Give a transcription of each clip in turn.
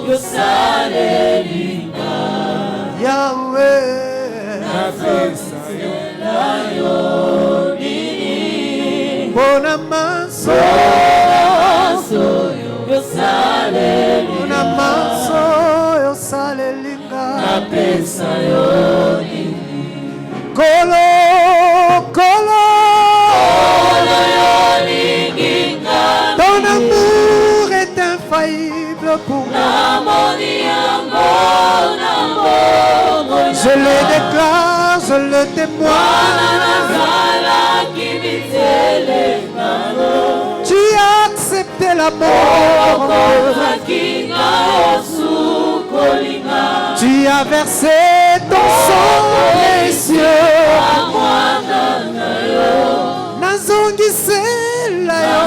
yosalelinga Yahweh napesa yo nini Bonamaso yosalelinga napesa yo nini Kolo yolinginga ton amour est infaillible pour moi. Je le déclare, je le témoigne. Tu as accepté la mort. Tu as versé ton sang précieux. Nazongise la yo.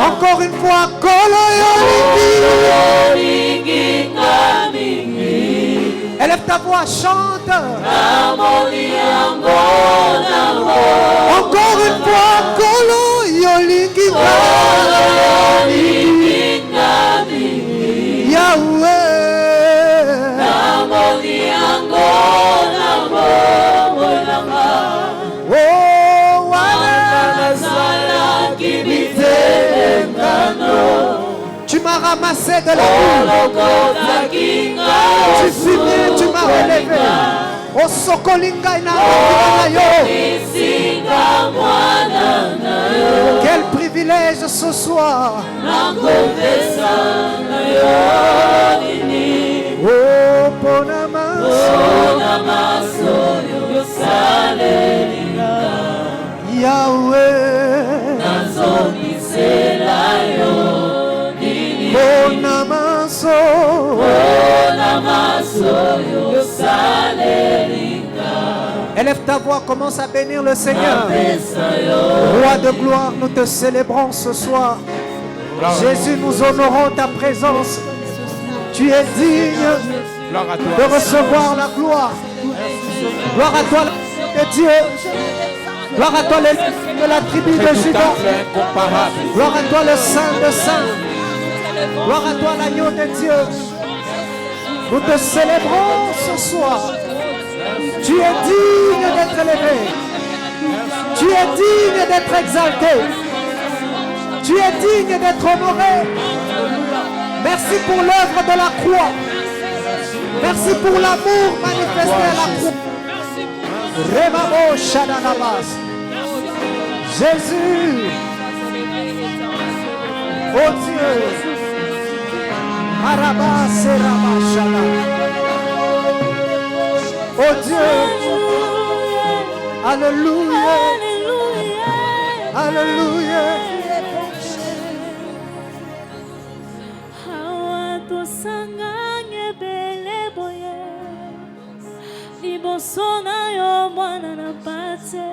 Encore une fois, Kolo Yolingi. Élève ta voix, chante. Encore une fois, Kolo Yolingi. Yahweh. Tu m'as ramassé de la boue. Tu fumais, tu m'as relevé. O sokolinga ina yo. Quel privilège ce soir. Oh bonamaso Yahweh. Élève ta voix, commence à bénir le Seigneur. Roi de gloire, nous te célébrons ce soir. Jésus, nous honorons ta présence. Tu es digne de recevoir la gloire. Gloire à toi, le Dieu. Gloire à toi, l'élève de la tribu de Juda. Gloire à toi, le Saint de Saints. Gloire à toi, l'agneau de Dieu. Nous te célébrons ce soir. Tu es digne d'être élevé. Tu es digne d'être exalté. Tu es digne d'être honoré. Merci pour l'œuvre de la croix. Merci pour l'amour manifesté à la croix. Remamo Shadalabas. Jésus. Oh Dieu. Arabas et Ramachala. Oh Dieu. Alléluia. Alléluia. Libosona yo mwana na pate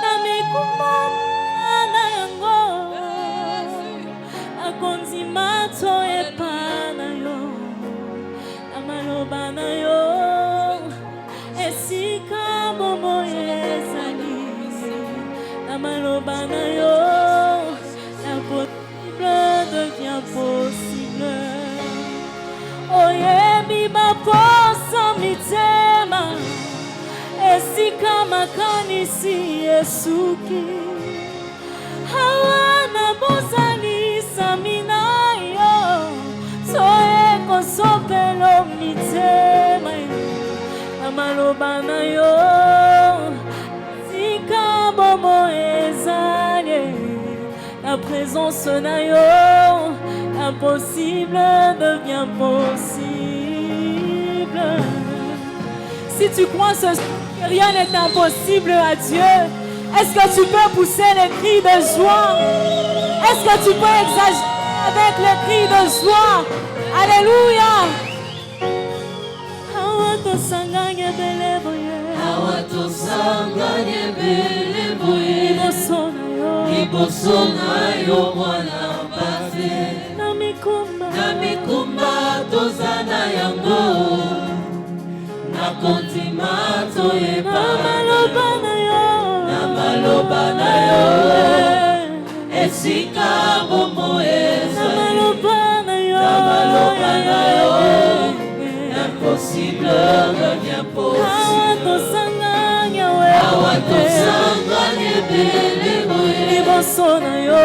na mikumba na yango akonzimato epana yo na maloba na yo esika bomo ezali na maloba na yo l'impossible devient possible. Oyebi baposa mitema esika makanisi esuki hawana bozalisa minayo soe kosopelo mitema amaloba na yo sika bomo ezali la présence na yo. Impossible devient possible. Si tu crois que rien n'est impossible à Dieu, est-ce que tu peux pousser les cris de joie? Est-ce que tu peux exagérer avec les cris de joie? Alléluia. liboso na yo mwana mpasi na mikumba toza na yango na kondima toyeba na maloba na yo esika bombo ezali na maloba na yo impossible devient possible awa tosangani ebele liboso na yo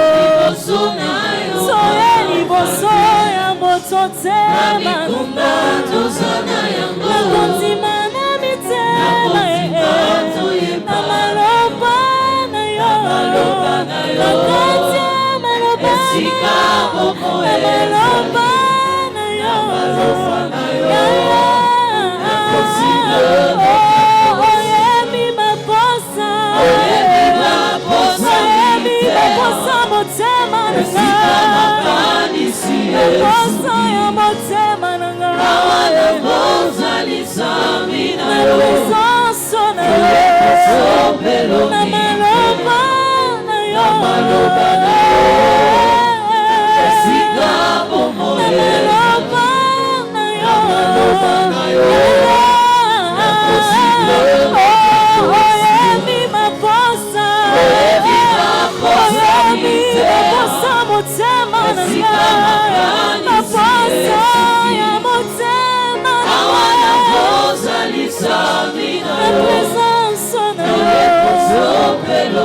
soye liboso ya moto te mikumba toza na yango nakondima na mitema na maloba na yo nakati ya maloba na maloba na yo oyemi maposa motema na nga maposa ya motema na nga na présence na yo na maloba na yo na maloba na yo oyemi maposa motema na nga maposa ya motema na présence na yo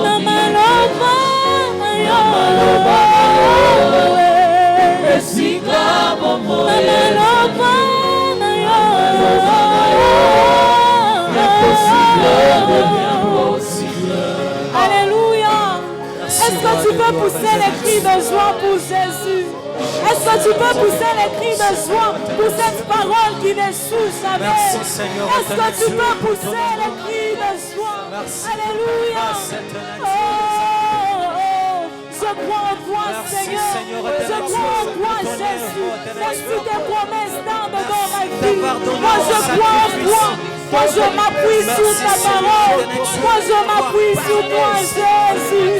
na maloba na yo na maloba na yo Alléluia. Est-ce que tu peux pousser les cris de joie pour Jésus? Est-ce que tu peux pousser les cris de joie pour cette parole qui n'échoue jamais? Est-ce que tu peux pousser les cris de joie? Alléluia. Je crois en toi, Seigneur. Je crois en toi, Jésus. Merci tes promesses tendent dans ma vie. Moi, je crois en toi. Moi, je m'appuie sur ta parole. Moi, je m'appuie sur toi, Jésus.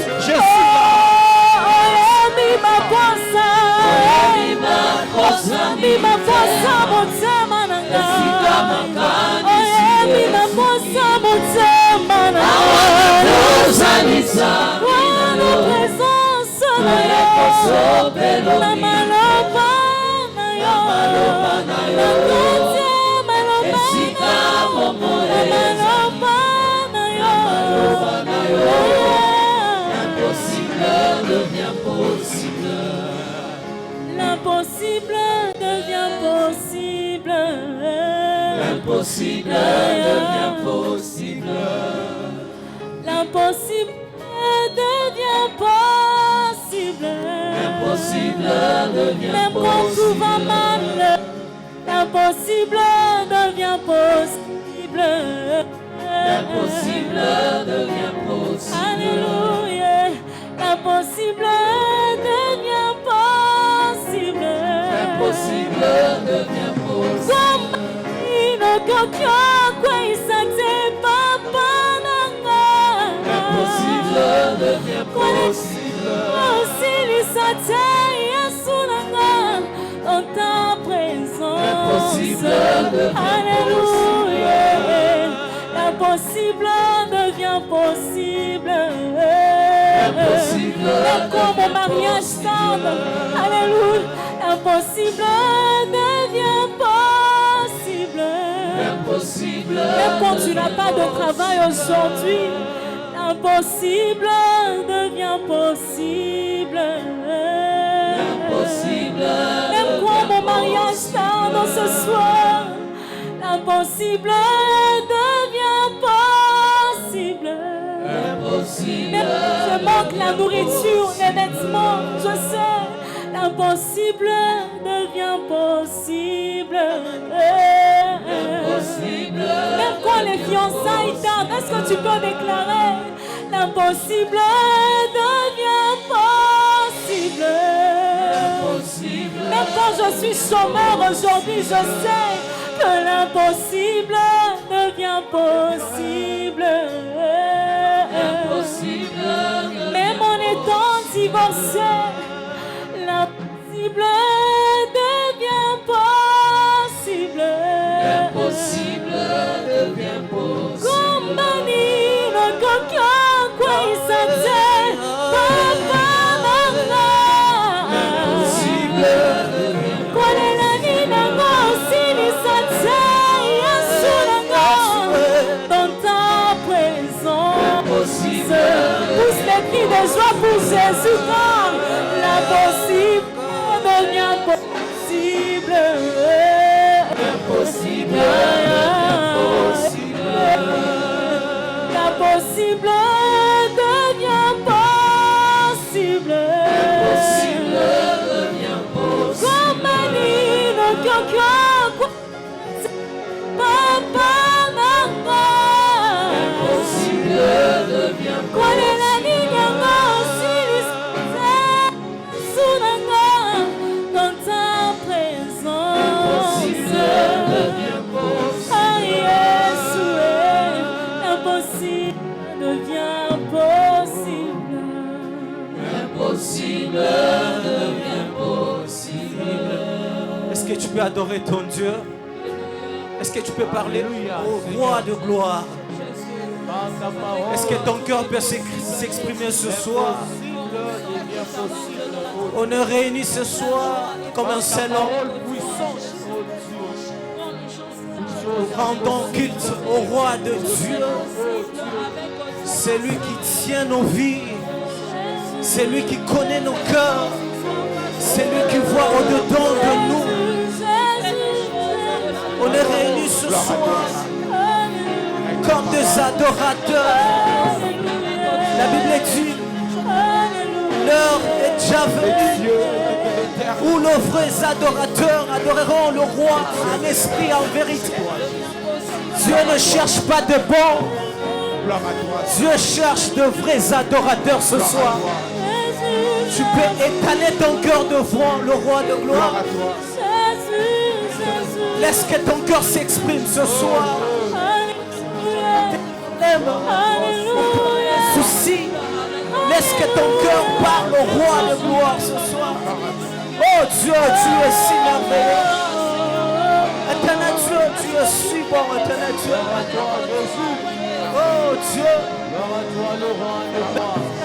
Mi maposa motema na nga mi maposa motema na nga wana présence na yo na maloba na yo na kati maloba na yo impossible devient possible. L'impossible devient possible. L'impossible devient possible. L'impossible devient possible. L'impossible devient même quand tout va mal, l'impossible devient possible. L'impossible devient possible. Alléluia. L'impossible devient possible. L'impossible devient possible. Comme une coquille, quoi, il s'accepte pas. L'impossible devient possible. Aussi, il s'accepte dans ta présence. L'impossible devient Alléluia. L'impossible devient possible. L'impossible même quand mon mariage tarde, alléluia, l'impossible devient possible. L'impossible même quand tu n'as pas de travail aujourd'hui, l'impossible devient possible. L'impossible même quand mon mariage tarde ce soir, l'impossible devient possible. impossible. Même je manque la nourriture, les vêtements, je sais, l'impossible devient possible. Impossible. Même quand les fiançailles tardent, est-ce que tu peux déclarer l'impossible devient possible? Impossible. Même quand je suis chômeur aujourd'hui, je sais que l'impossible devient possible. Impossible. Même en étant divorcer. L'impossible devient possible. L'impossible devient possible. Comme Manino, quelqu'un quoi il s'attend. Papa, maman. L'impossible devient Quoi les l'année nango, si il s'attend, Yasunango. Dans ta présence. possible. Pousse les cris de joie pour Jésus, quand l'impossible devient possible. L'impossible L'impossible devient possible. L'impossible devient possible. Comme Manino, quelqu'un, papa, maman. L'impossible devient Quoi les la ligne dans ta présence. devient possible. Ah, Yeshua, l'impossible devient possible. L'impossible devient possible. Est-ce que tu peux adorer ton Dieu? Est-ce que tu peux parler au roi de gloire? Est-ce que ton cœur peut s'exprimer ce soir? On est réunis ce soir comme un seul homme. Nous rendons culte au roi de Dieu. C'est lui qui tient nos vies. C'est lui qui connaît nos cœurs. C'est lui qui voit au-dedans de nous. On est réunis ce soir comme des adorateurs. La Bible dit, l'heure est déjà venue où nos vrais adorateurs adoreront le roi en esprit et en vérité. Dieu ne cherche pas de bons. Dieu cherche de vrais adorateurs ce soir. Tu peux étaler ton cœur devant le roi de gloire. Laisse que ton cœur s'exprime ce soir. Souci. Laisse que ton cœur parle au roi de gloire ce soir. Oh Dieu, tu es si merveilleux. Éternel Dieu, tu es si bon, éternel Dieu. Oh Dieu.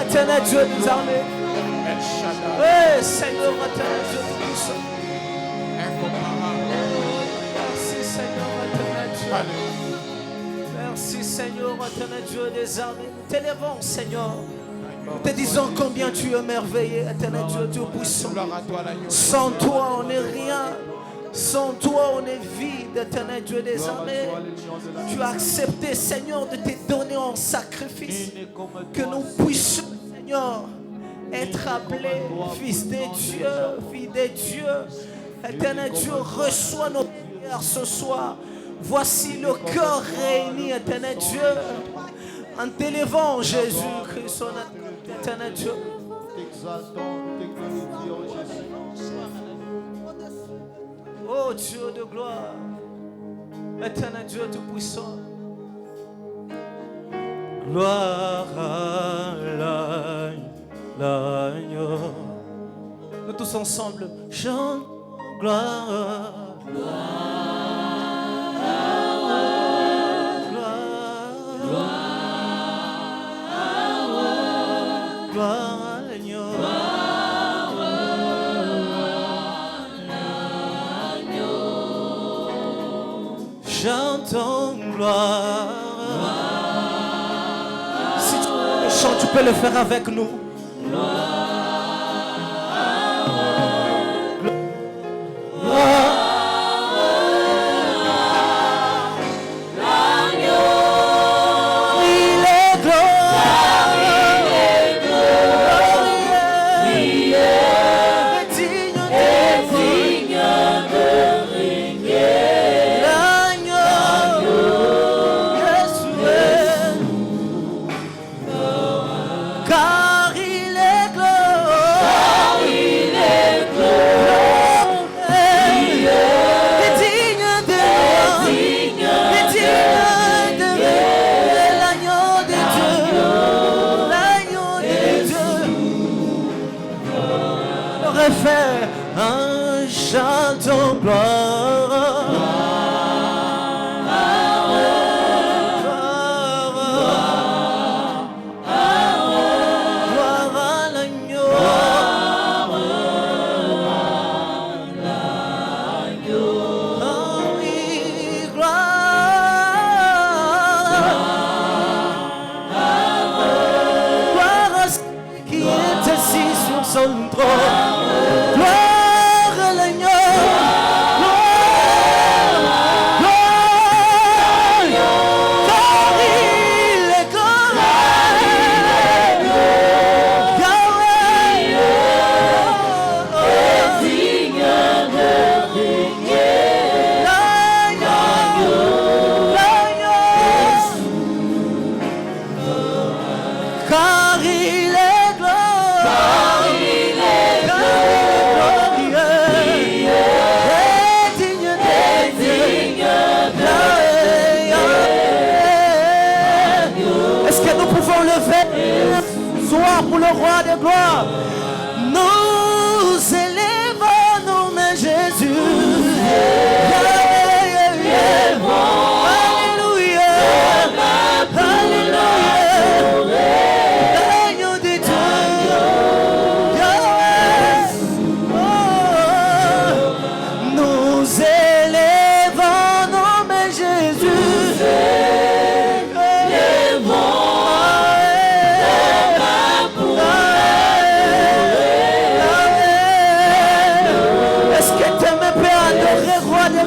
Éternel Dieu des armées. Eh Seigneur, éternel Dieu tout-puissant. Merci Seigneur, éternel Dieu. Merci Seigneur, éternel Dieu des armées. Nous t'élèvons Seigneur. Nous te disons combien tu es merveilleux, éternel Dieu, Dieu puissant. Sans toi, on n'est rien. Sans toi, on est vide, éternel Dieu des armées. Tu as accepté, Seigneur, de te donner en sacrifice. Que nous puissions, Seigneur, être appelés fils de Dieu, fille de Dieu. Éternel Dieu, reçois nos prières ce soir. Voici le cœur réuni, éternel Dieu. En t'élevant, Jésus-Christ, éternel Dieu. Oh Dieu de gloire, éternel Dieu tout-puissant. Gloire à l'agneau. Nous tous ensemble, chantons gloire. Chantons gloire. Si tu veux le chant, tu peux le faire avec nous. Car il est glorieux. pourrais faire un chant de gloire. Son trône, gloire à l'agneau, gloire, car il est grand, est digne de régner, l'agneau, car il est pour le roi de gloire. Nous élevons nos mains, Jésus. Alléluia. Alléluia. L'agneau de Dieu. Nous élevons nos mains, Jésus.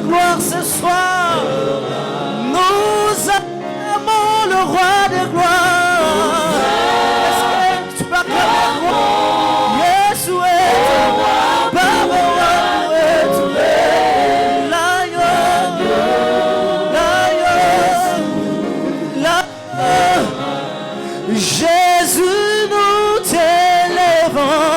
Gloire ce soir, nous aimons le roi de gloire. Est-ce que tu peux acclamer? Jésus est roi, Jésus, nous t'élevons.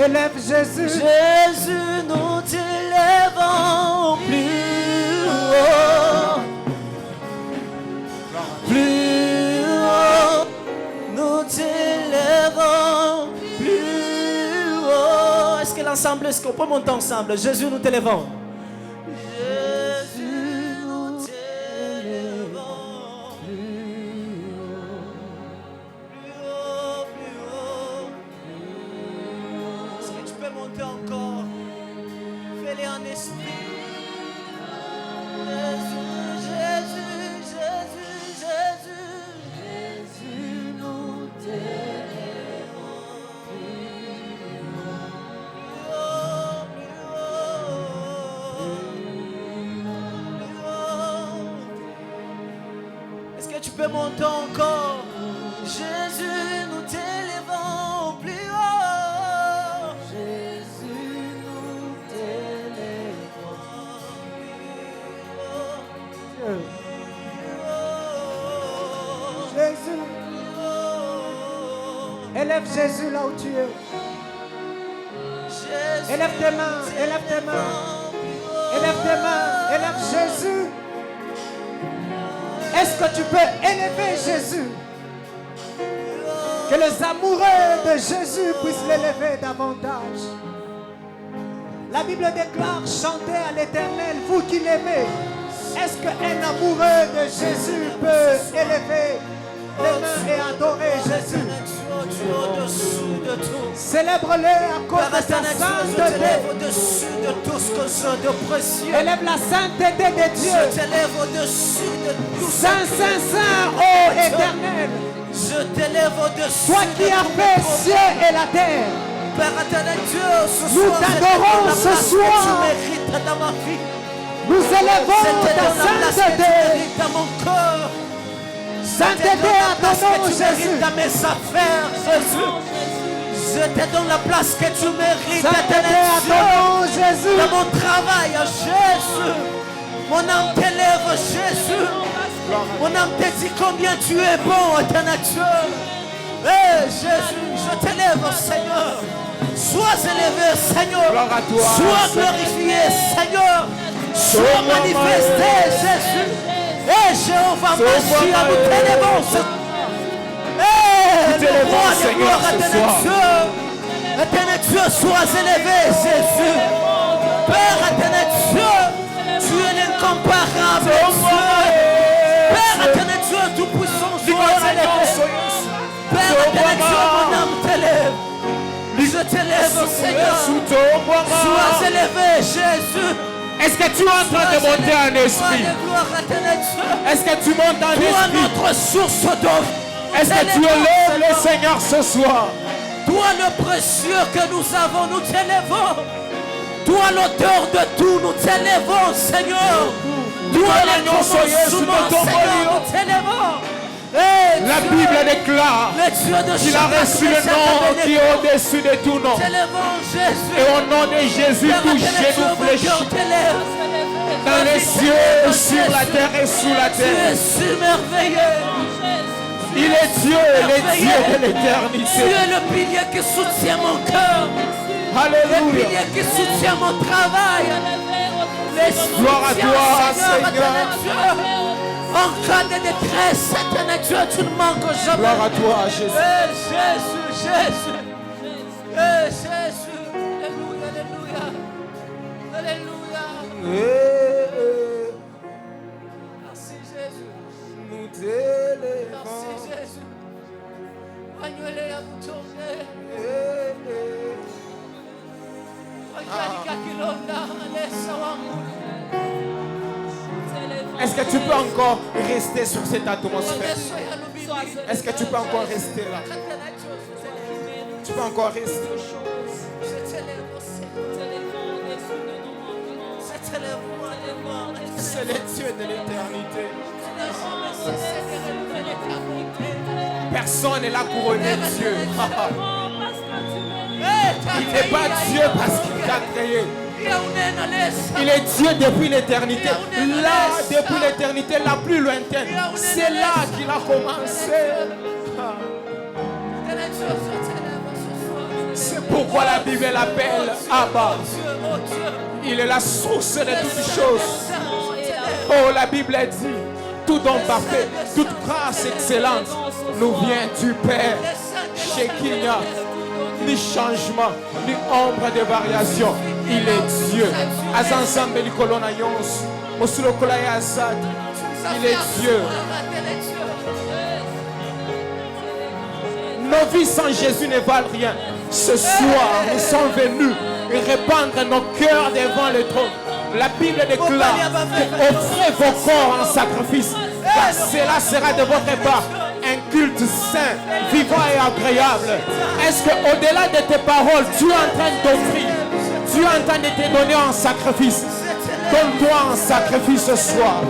Élève Jésus. Jésus, nous t'élèvons plus haut. Plus haut. Nous t'élèvons plus haut. Est-ce que l'ensemble, est-ce qu'on peut monter ensemble? Jésus, nous t'élèvons. Jésus, nous t'élèvons plus haut. Monter encore, fais-les en esprit. Jésus, Jésus, Jésus, Jésus, Jésus, nous t'aimons. Plus haut, plus haut. Est-ce que tu peux monter encore? Jésus, nous t'élevons plus haut. Jésus, élève Jésus là où tu es. Élève tes mains, élève tes mains, élève tes mains, élève Jésus. Est-ce que tu peux élever Jésus? Que les amoureux de Jésus puissent l'élever davantage. La Bible déclare, chantez à l'Éternel, vous qui l'aimez. Est-ce qu'un amoureux de Jésus peut élever les mains et adorer Jésus. Tu es au-dessus de tout. Célèbre-le à cause Père de sa éternel, tu sainteté. t'élèves au-dessus de tout ce que j'ai de précieux. Élève la sainteté de Dieu. Je t'élève au-dessus de tout ce Saint, Saint, Saint, ô éternel. Je t'élève au-dessus Toi qui de as tous fait mes problèmes. ciel et la terre. Père éternel Dieu, ce Nous soir, t'adorons je te donne la ce place que soir. tu mérites dans ma vie. Nous élevons Je te ta donne la place que tu sainteté. mérites dans mon corps. Sainteté à ton nom, que tu mérites Jésus. dans mes affaires, Jésus. Je te donne la place que tu mérites, Sainteté éternel à Dieu. ton nom, Jésus. Dans mon travail, Jésus. Mon âme t'élève, Jésus. Mon âme te dit combien tu es bon, éternel Dieu. Jésus, je t'élève, Seigneur. Sois élevé, Seigneur. Gloire à toi, Sois Seigneur. glorifié, Seigneur. Sois manifesté, Jésus. Jéhovah, Messie, à nous t'élèvons. Nous t'élèvons, Le roi de Seigneur, gloire, ce éternel soir. Dieu. Éternel Dieu, sois élevé, Jésus. Père éternel Dieu, tu es l'incomparable Dieu. Père éternel Dieu, tout-puissant, sois élevé. Père éternel Dieu, mon âme t'élève. Je t'élève, Seigneur. Sois élevé, Jésus. Est-ce que tu es en train de monter en esprit? Est-ce que tu montes en Toi, esprit? notre source d'eau. Est-ce que tu élèves le Seigneur ce soir? Toi, le précieux que nous avons, nous t'élèvons. Toi, l'auteur de tout, nous t'élèvons, Seigneur. Toi, le commencement, Seigneur, nous t'élèvons. La Bible déclare qu'il a reçu le nom qui est au-dessus de tout nom. Et au nom de Jésus, tout genou fléchit dans les cieux, sur la terre et sous la Tu es terre. si merveilleux. Il est Dieu, le Dieu de Tu l'éternité. es le pilier qui soutient mon cœur. Le Alléluia. pilier qui soutient mon travail. Gloire à toi, Seigneur. En cas de détresse, éternel Dieu, tu ne manques jamais. Gloire à toi, Jésus. Jésus, Jésus. Jésus. Alléluia, alléluia. Alléluia. Merci Jésus. Nous Merci t'élèvons. Jésus. Agnuele ya mutonde. Wakalika kilonda alesa wangu. Est-ce que tu peux encore rester sur cette atmosphère? Yesu ya lubimi. Est-ce que tu peux encore rester là? Tu peux encore rester. Je t'élève au Seigneur. Je t'élève moi de moi. C'est le Dieu de l'éternité. Personne ne l'a couronné Dieu. Il n'est pas Dieu parce qu'il t'a créé. Il est Dieu depuis l'éternité. Là, depuis l'éternité la plus lointaine. C'est là qu'il a commencé. C'est pourquoi la Bible l'appelle Abba. Il est la source de toutes choses. Oh, la Bible dit, tout don parfait, toute grâce excellente nous vient du Père, chez qui il n'y a ni changement, ni ombre de variation. Il est Dieu. Azanzambe likolona yonsu, mosulokola ya azad. Il est Dieu. Nos vies sans Jésus ne valent rien. Ce soir, nous sommes venus répandre nos cœurs devant le trône. La Bible déclare que offrez vos corps en sacrifice, car cela sera de votre part un culte saint, vivant et agréable. Est-ce qu'au-delà de tes paroles, tu es en train d'offrir, tu es en train de te donner en sacrifice? Donne-toi en sacrifice ce soir.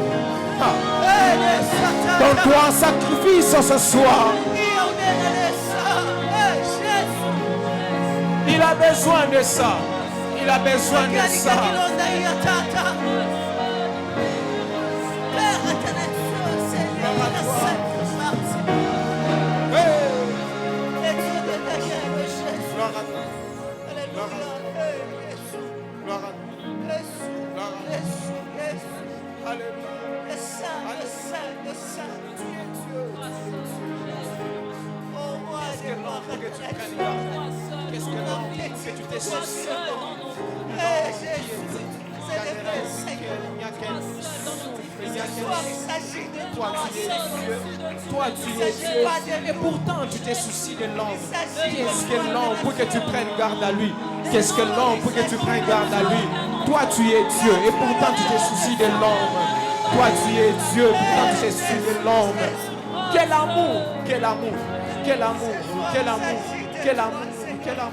Donne-toi en sacrifice ce soir. Il a besoin de ça. Il a besoin de ça. Qu'est-ce que l'homme que tu t'es sorti? Il n'y a qu'un souffle, il n'y a soir, il s'agit de Toi, toi. tu es Dieu. Toi, tu es Dieu. Et pourtant, tu te soucies de l'homme. Qu'est-ce que l'homme pour que tu prennes garde à lui? Qu'est-ce que l'homme pour que tu prennes garde à lui? Toi, tu es Dieu. Et pourtant, tu te soucies de l'homme. Toi, tu es Dieu. Pourtant, tu te soucies de l'homme. Quel amour! Quel amour! Quel amour! Quel amour! Quel amour! Quel amour!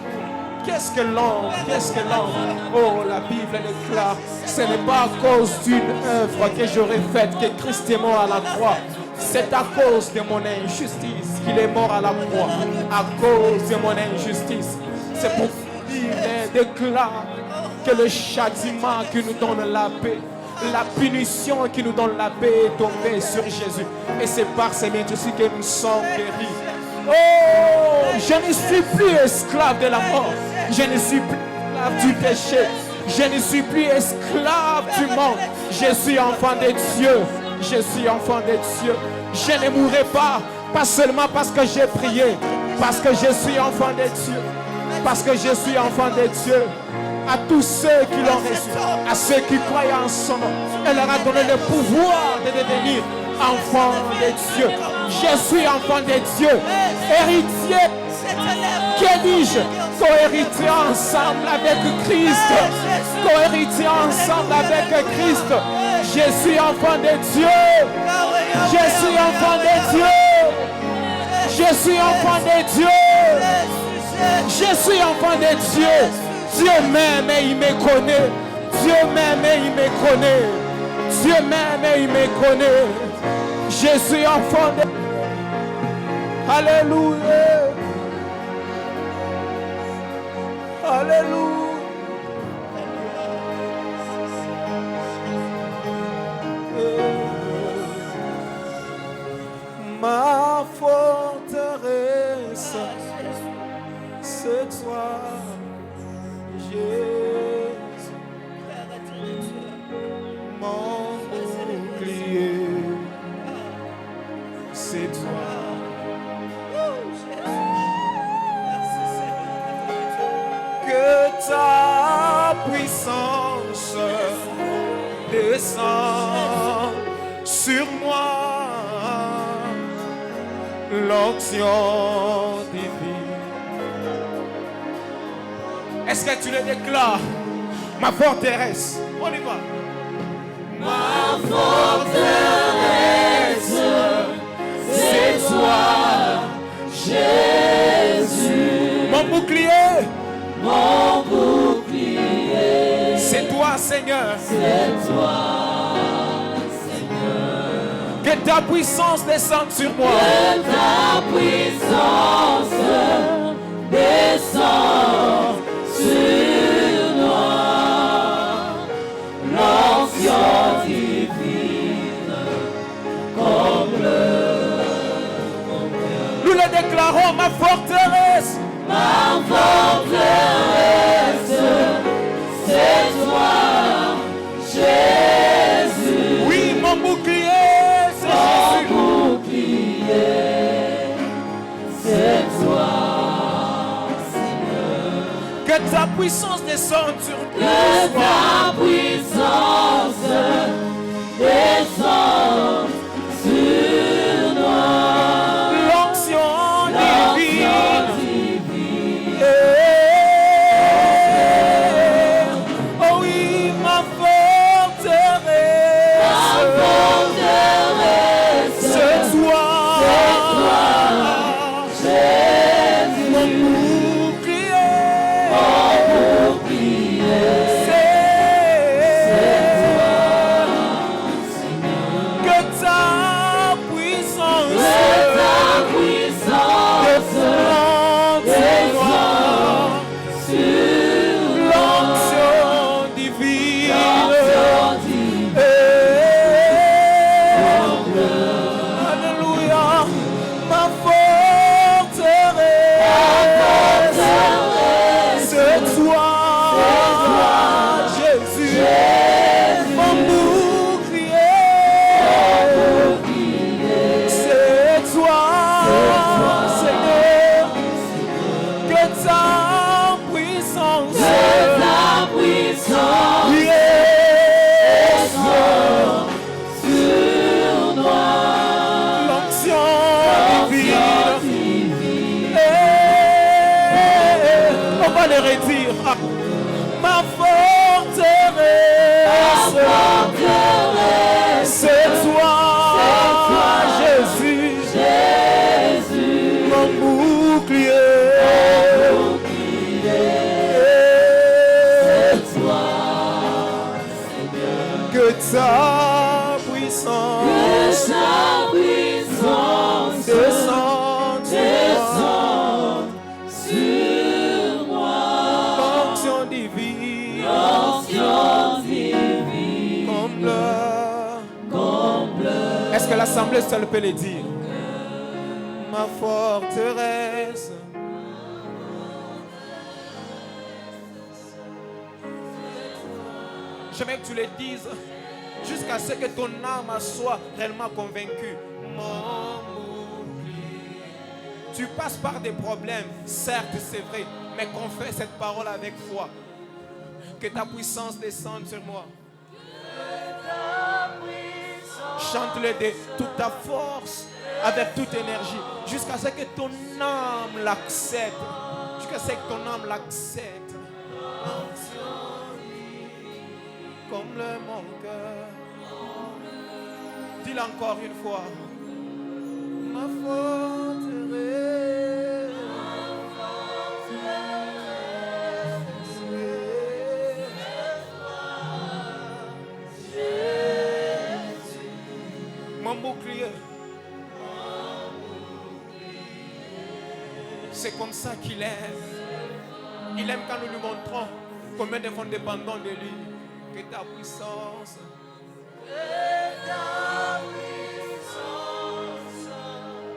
Qu'est-ce que l'homme? Qu'est-ce que l'homme? Oh, la Bible est claire. Ce n'est pas à cause d'une œuvre que j'aurais faite que Christ est mort à la croix. C'est à cause de mon injustice qu'il est mort à la croix. À cause de mon injustice. C'est pour qu'il déclare que le châtiment qui nous donne la paix, la punition qui nous donne la paix est tombée sur Jésus. Et c'est par ces mérites aussi que nous sommes guéris. Oh, je ne suis plus esclave de la mort. Je ne suis plus esclave du péché. Je ne suis plus esclave du monde. Je suis enfant de Dieu. Je suis enfant de Dieu. Je ne mourrai pas seulement parce que j'ai prié, parce que je suis enfant de Dieu. Parce que je suis enfant de Dieu. À tous ceux qui l'ont reçu, à ceux qui croient en son nom, elle leur a donné le pouvoir de devenir enfants de Dieu. Je suis enfant de Dieu, héritier, que dis-je, co-héritier ensemble avec Christ, co-héritier ensemble avec Christ. Je suis enfant de Dieu, je suis enfant de Dieu, je suis enfant de Dieu, je suis enfant de Dieu. Dieu m'aime et il me connaît. Dieu m'aime et il me connaît. Dieu m'aime et il me connaît. Je suis enfant de... Alléluia. Alléluia. Ma forteresse, c'est toi. Jésus, mon bouclier, c'est toi. Que ta puissance descende sur moi, l'onction divine. Est-ce que tu le déclares? Ma forteresse. On y va. Ma forteresse, c'est toi, Jésus. Mon bouclier. Mon bouclier. C'est toi, Seigneur. C'est toi, Seigneur. Que ta puissance descende sur moi. Que ta puissance descende sur moi, l'onction divine comble mon cœur. Nous le déclarons, ma forteresse. Ma forteresse, c'est toi, Jésus. Oui, mon bouclier, c'est Jésus. Mon bouclier, c'est toi. Que ta puissance descende sur nous. Que ta puissance descende sur nous. L'onction divine. Oh oui, ma forteresse. Ma forteresse. C'est toi. Jésus. Mon bouclier. C'est le redire. Ah. Ma forteresse, c'est toi, Jésus, mon bouclier. C'est toi, que ta puissance, descende sur moi. Onction divine, comble. Est-ce que l'assemblée seule peut le dire? Ma forteresse. J'aimerais que tu le dises jusqu'à ce que ton âme soit réellement convaincue. Mon bouclier. Tu passes par des problèmes, certes c'est vrai, mais confesse cette parole avec foi. Que ta puissance descende sur moi. Chante-le de toute ta force, avec toute énergie, jusqu'à ce que ton âme l'accepte. Jusqu'à ce que ton âme l'accepte. Comme mon cœur. Dis-le encore une fois. Ma forteresse. Mon bouclier. C'est comme ça qu'il aime. Il aime quand nous lui montrons combien de fois nous dépendons de lui. Que ta puissance.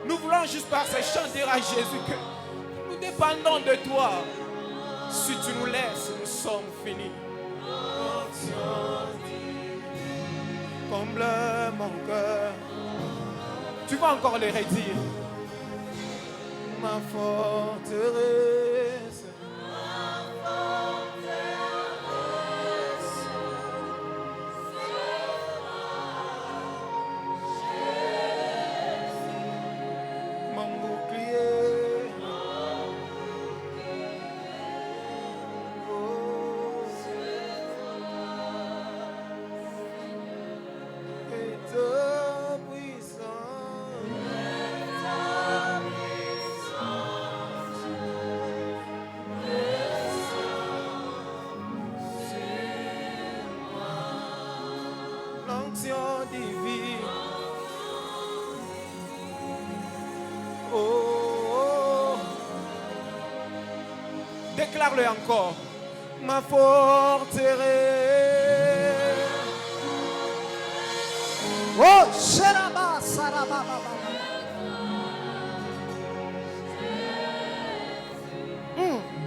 Nous voulons juste par ces chants dire à Jésus que nous dépendons de toi. Si tu nous laisses, nous sommes finis. Comble mon cœur. Tu vas encore le redire. Ma forteresse. Divine. Oh, oh. Déclare-le encore. Ma forteresse. Oh, Sheraba, Saraba,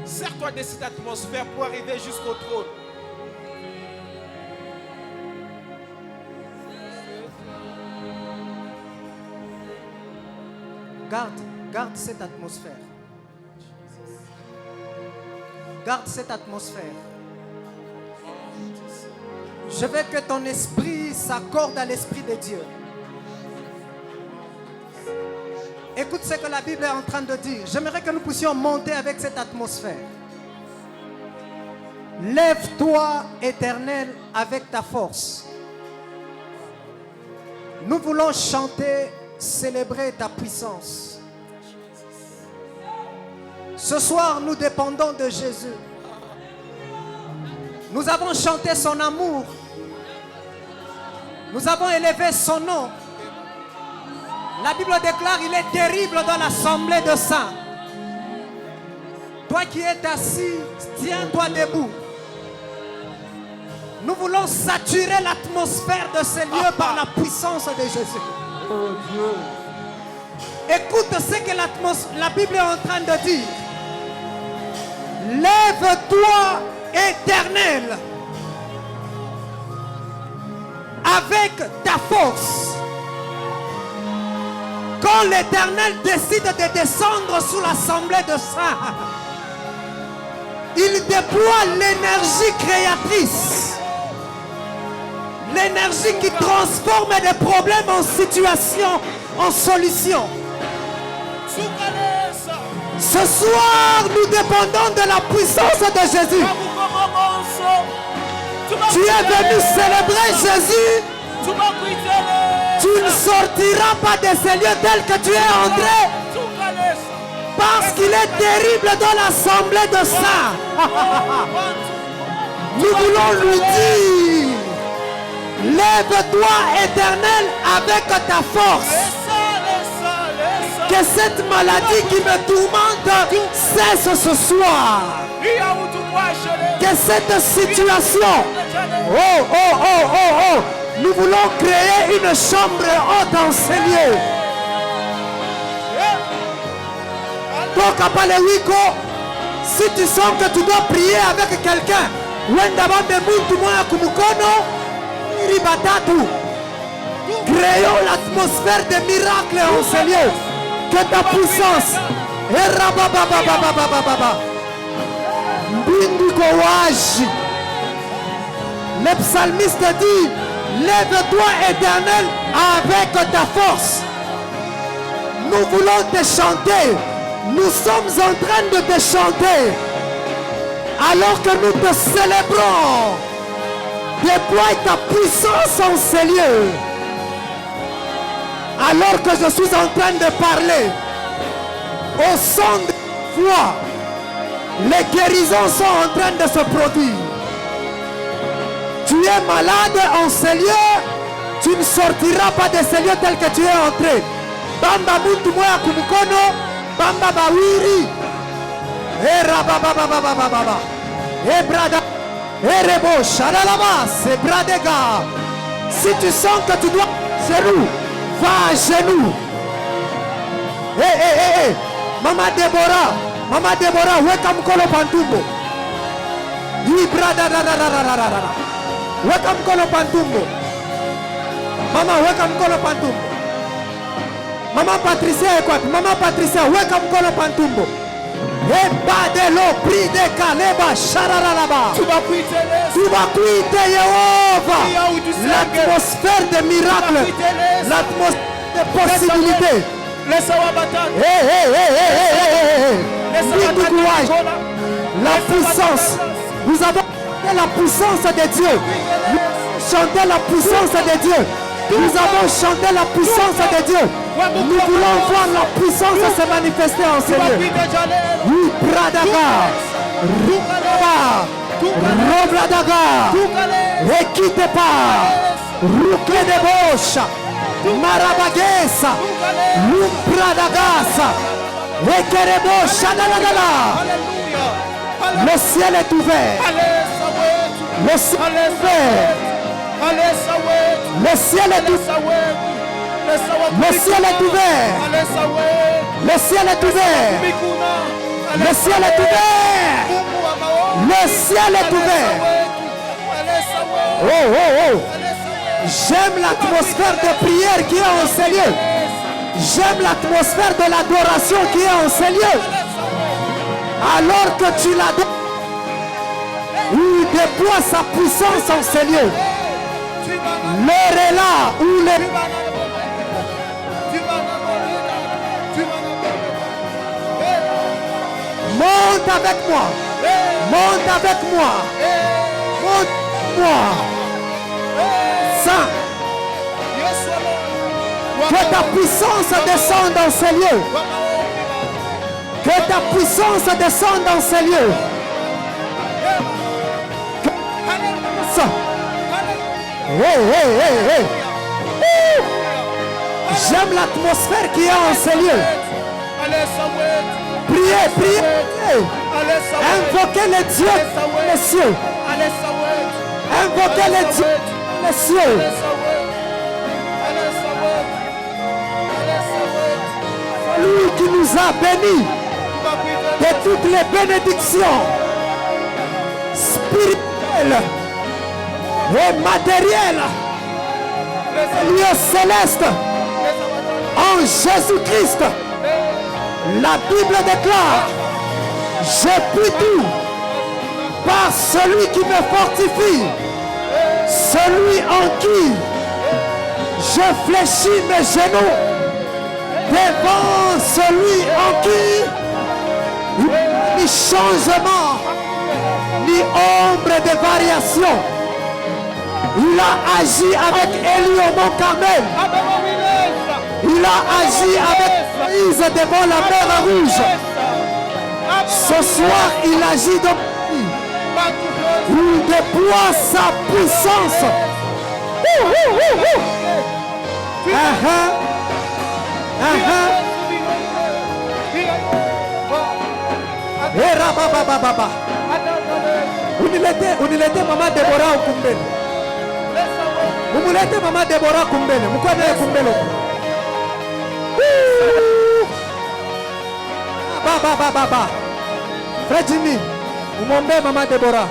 Sers-toi de cette atmosphère pour arriver jusqu'au trône. Garde cette atmosphère. Garde cette atmosphère. Je veux que ton esprit s'accorde à l'esprit de Dieu. Écoute ce que la Bible est en train de dire. J'aimerais que nous puissions monter avec cette atmosphère. Lève-toi, Éternel, avec ta force. Nous voulons chanter, célébrer ta puissance. Ce soir, nous dépendons de Jésus. Nous avons chanté son amour. Nous avons élevé son nom. La Bible déclare qu'il est terrible dans l'assemblée de saints. Toi qui es assis, tiens-toi debout. Nous voulons saturer l'atmosphère de ces lieux par la puissance de Jésus. Oh Dieu. Écoute ce que la Bible est en train de dire. Lève-toi, Éternel, avec ta force. Quand l'Éternel décide de descendre sous l'assemblée de saints, il déploie l'énergie créatrice. L'énergie qui transforme des problèmes en situation, en solution. Ce soir, nous dépendons de la puissance de Jésus. Tu es venu célébrer Jésus. Tu ne sortiras pas de ces lieux tels que tu es entré. Parce qu'il est terrible dans l'assemblée de saints. Nous voulons lui dire, lève-toi éternel avec ta force. Que cette maladie qui me tourmente cesse ce soir. Que cette situation, nous voulons créer une chambre haute en ces lieux. Si tu sens que tu dois prier avec quelqu'un, créons l'atmosphère des miracles en ces lieux. Que ta puissance. Le psalmiste dit, lève-toi éternel avec ta force. Nous voulons te chanter. Nous sommes en train de te chanter. Alors que nous te célébrons. Déploie ta puissance en ces lieux. Alors que je suis en train de parler, au son de voix, les guérisons sont en train de se produire. Tu es malade en ces lieux, tu ne sortiras pas de ces lieux tels que tu es entré. Bamba muntu moya kumukono, bamba bawiri. Rababababababa. Brada. Rebo, Shadalama, c'est Bradega. Si tu sens que tu dois genoux, va à genoux. Mama Deborah, welcome Kolo Pantumbo. Di brada welcome Kolo Pantumbo. Mama, welcome Kolo Pantumbo. Mama Patricia est quoi? Mama Patricia, welcome Kolo Pantumbo. Ebadelo, prix de Kaleba, Shararalaba. Tu vas quitter Yehova. L'atmosphère des miracles, l'atmosphère des possibilités. La puissance. Nous avons la puissance de Dieu. Chanté la puissance de Dieu. Nous avons chanté la puissance de Dieu. Nous voulons voir la puissance se manifester en ces lieux. Oui, Bradaga, Robradaga, et quitte pas, Rouke de Bosch, Marabagesa, Lumpradagasa, et Kerebo Shadalagala. Le ciel est ouvert. Le ciel est ouvert. Le ciel est ouvert. Le ciel est ouvert. Le ciel est ouvert. Le ciel est ouvert. Le ciel est ouvert. J'aime l'atmosphère de prière qui est en ces lieux. J'aime l'atmosphère de l'adoration qui est en ces lieux. Alors que tu l'adores, il déploie sa puissance en ces lieux. L'heure est là où les... Monte avec moi. Monte avec moi. Monte avec moi. Saint. Que ta puissance descende dans ces lieux. Que ta puissance descende dans ces lieux. J'aime l'atmosphère qui est en ces lieux. Priez, priez. Invoquez les dieux, les cieux. Invoquez les dieux, les cieux. Lui qui nous a bénis de toutes les bénédictions spirituelles et matérielles, lieux célestes en Jésus-Christ. La Bible déclare: je puis tout par celui qui me fortifie, celui en qui je fléchis mes genoux, devant celui en qui ni changement, ni ombre de variation. Il a agi avec Élie au mont Carmel. Il a agi avec Moïse devant la mer Rouge. Ce soir, il agit dans il déploie sa puissance. Unilete mama Deborah ukumbele. Umulete mama Deborah kumbele. Mukwane kumbele. Baba. Frère Jimmy, umombe mama Deborah.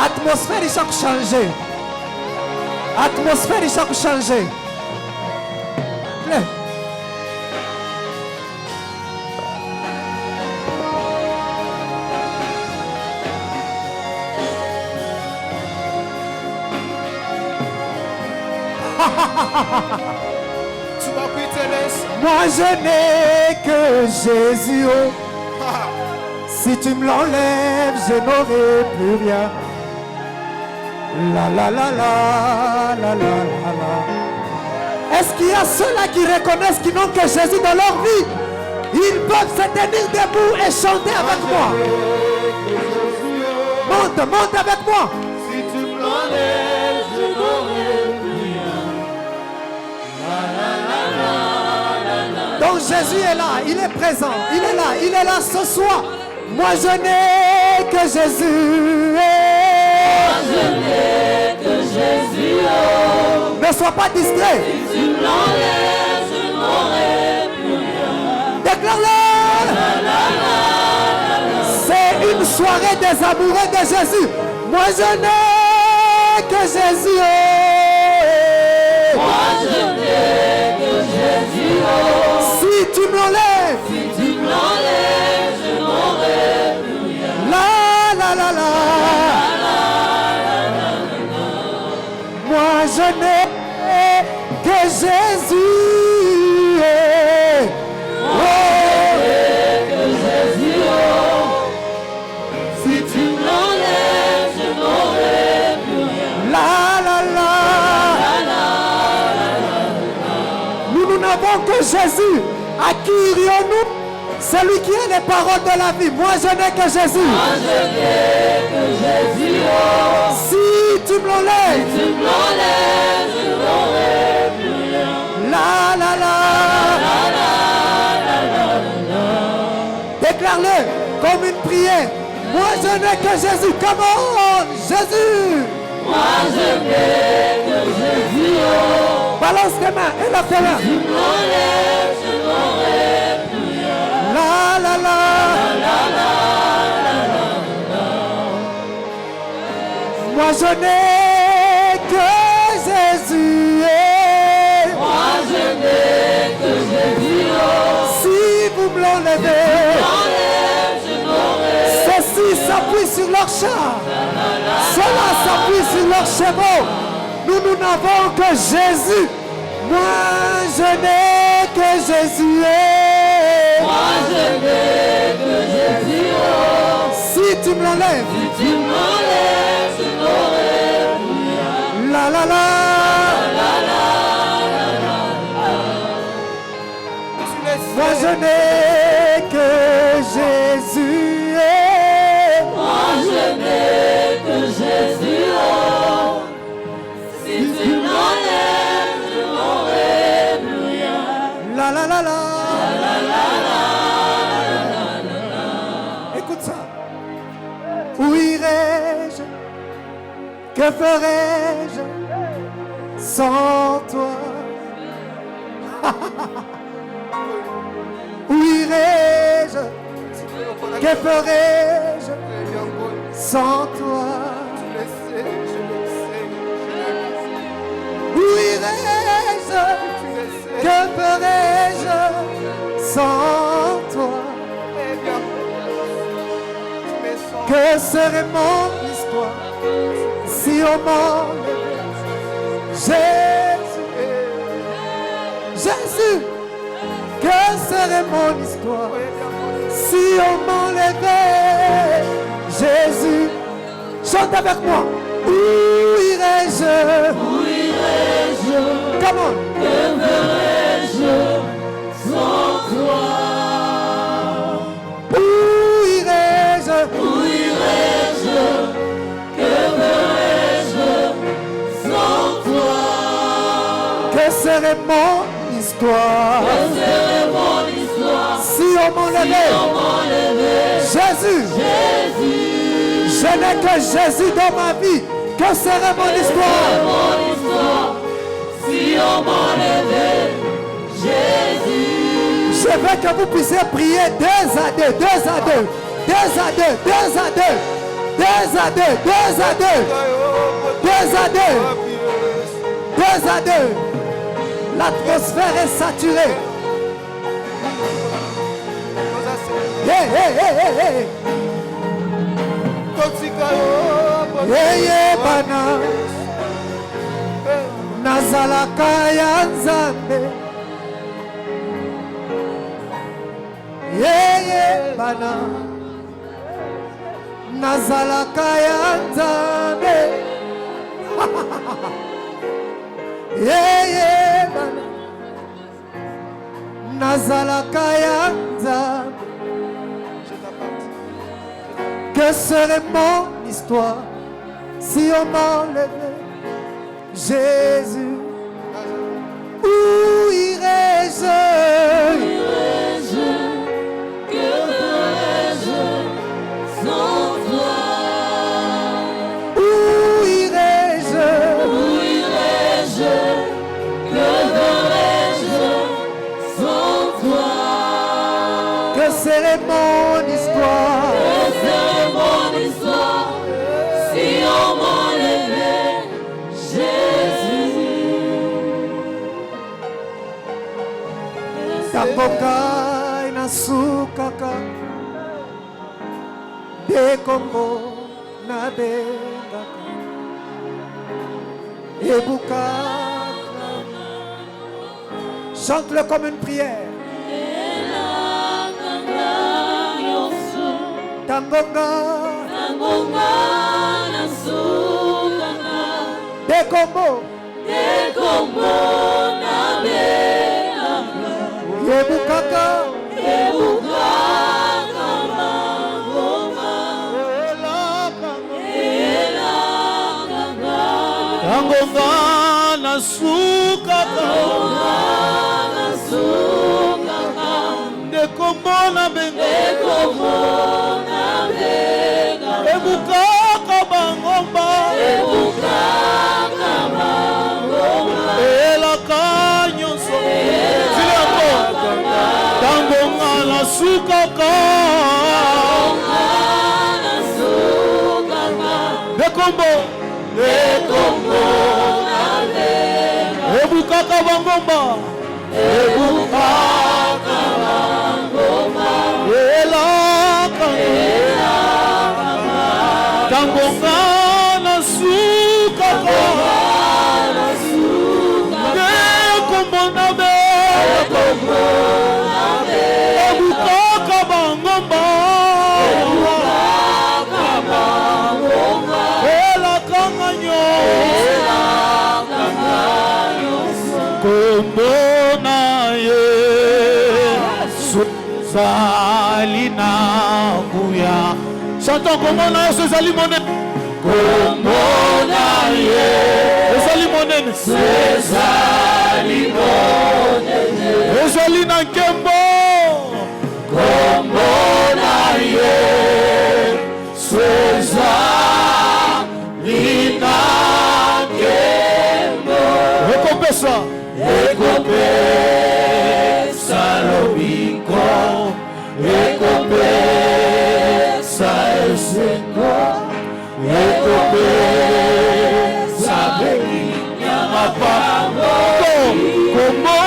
Atmosphère il s'est changé. Atmosphère il s'est changé. Moi je n'ai que Jésus. Si tu me l'enlèves, je n'aurai plus rien. La. Est-ce qu'il y a ceux-là qui reconnaissent qu'ils n'ont que Jésus dans leur vie? Ils peuvent se tenir debout et chanter avec moi. Monte avec moi. Si tu me l'enlèves, je n'aurai plus rien. Donc Jésus est là, il est présent, il est là ce soir. Moi je n'ai que Jésus. Moi je n'ai que Jésus. Ne sois pas distrait. Si tu me l'enlèves, je n'aurai plus rien. Déclare-le. C'est une soirée des amoureux de Jésus. Moi je n'ai que Jésus. Moi je n'ai que Jésus. Si tu me l'enlèves, je n'aurai plus rien. la. Moi je n'ai que Jésus. Que Jésus. Si tu me l'enlèves, je n'aurai plus rien. La. Nous n'avons que Jésus. À qui irions-nous? Celui qui a les paroles de la vie. Moi je n'ai que Jésus. Moi je n'ai que Jésus. Si tu me l'enlèves, je n'aurai plus rien. la. Déclare-le comme une prière. Moi je n'ai que Jésus. Come on, Jésus. Moi je n'ai que Jésus. Balance tes mains et la tes mains. Tu me l'enlèves, je n'aurai plus rien. La. Moi je n'ai que Jésus. Moi je n'ai que Jésus. Si vous me l'enlevez, Je n'aurai ceux-ci s'appuient sur leur char. Ceux-là s'appuient sur leurs chevaux. Nous n'avons que Jésus. Moi je n'ai que Jésus. Moi je n'ai que Jésus. Si tu me l'enlèves, Tu me l'enlèves, je n'aurai plus rien. la. Moi je n'ai que Jésus. Moi je n'ai que Jésus. Si tu me l'enlèves, je n'aurai plus rien. La. Écoute ça. Où irai-je? Que ferai-je sans toi? Où irai-je? Que ferai-je sans toi? Où irai-je? Que ferai-je sans toi? Que serait mon histoire si on m'enlevait Jésus? Que serait mon histoire si on m'enlevait Jésus? Chante avec moi. Où irais-je? Où irais-je? Come on. Que ferais-je sans toi? Où irais-je? Où irais-je? Que ferais-je sans toi? Que serait mon histoire Que serait mon histoire si on m'enlevait on m'enlevait Jésus? Jésus? Je n'ai que Jésus dans ma vie. Que serait mon histoire? Mon histoire si on m'enlevait Jésus? Je veux que vous puissiez prier 2 à 2, 2 à 2, 2 à 2, 2 à 2, 2 à 2, 2 à 2, 2 à 2, 2 à 2. L'atmosphère est saturée. Hey, hey, hey, hey, hey. Hey, hey, bana. Nazalaka ya Nzambe. Hey, hey, bana. Nazalaka ya Nzambe. Hey, hey, bana. Nazalaka ya Nzambe. Que serait mon histoire si on m'enlevait Jésus? Où irais-je? Que ferais-je sans toi? Où irais-je? Où irais-je? Que ferais-je sans toi? Que serait mon histoire? Que serait mon histoire si on m'enlevait Jésus? Tangoka inasukaka Dekombo na bengaka Ebukaka. Chante-le comme une prière. Tangonga Dekombo Ebukaka. Tangonga nasukaka Dekombo na benga Ebukaka bangomba Elaka nyonso Ziliako Tangonga nasukaka Dekombo Ebukaka bangomba Ebukaka Elaka Tangonga nasukaka Dekombo na be Ebukaka bangomba Elaka Kombo na Yesu ezali na nguya. Chantons kombo na Yesu ezali monene. Kombo na Yesu ezali monene. Ezali monene. Ezali na nkembo. Kombo na Yesu ezali na nkembo. Ekopesa. Ekopesa lobiko. Ekopesa esengo. Ekopesa bekinya mapango. Kombo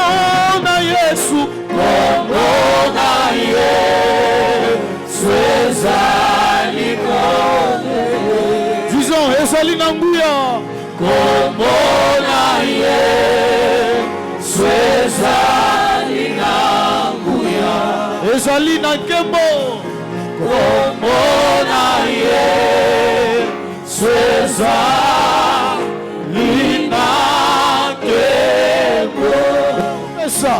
na Yesu. Kombo na Yesu ezali monene. Disons ezali na nguya. Kombo na Yesu ezali na nguya. ezali na nkembo kombo na Yesu ezali na nkembo esa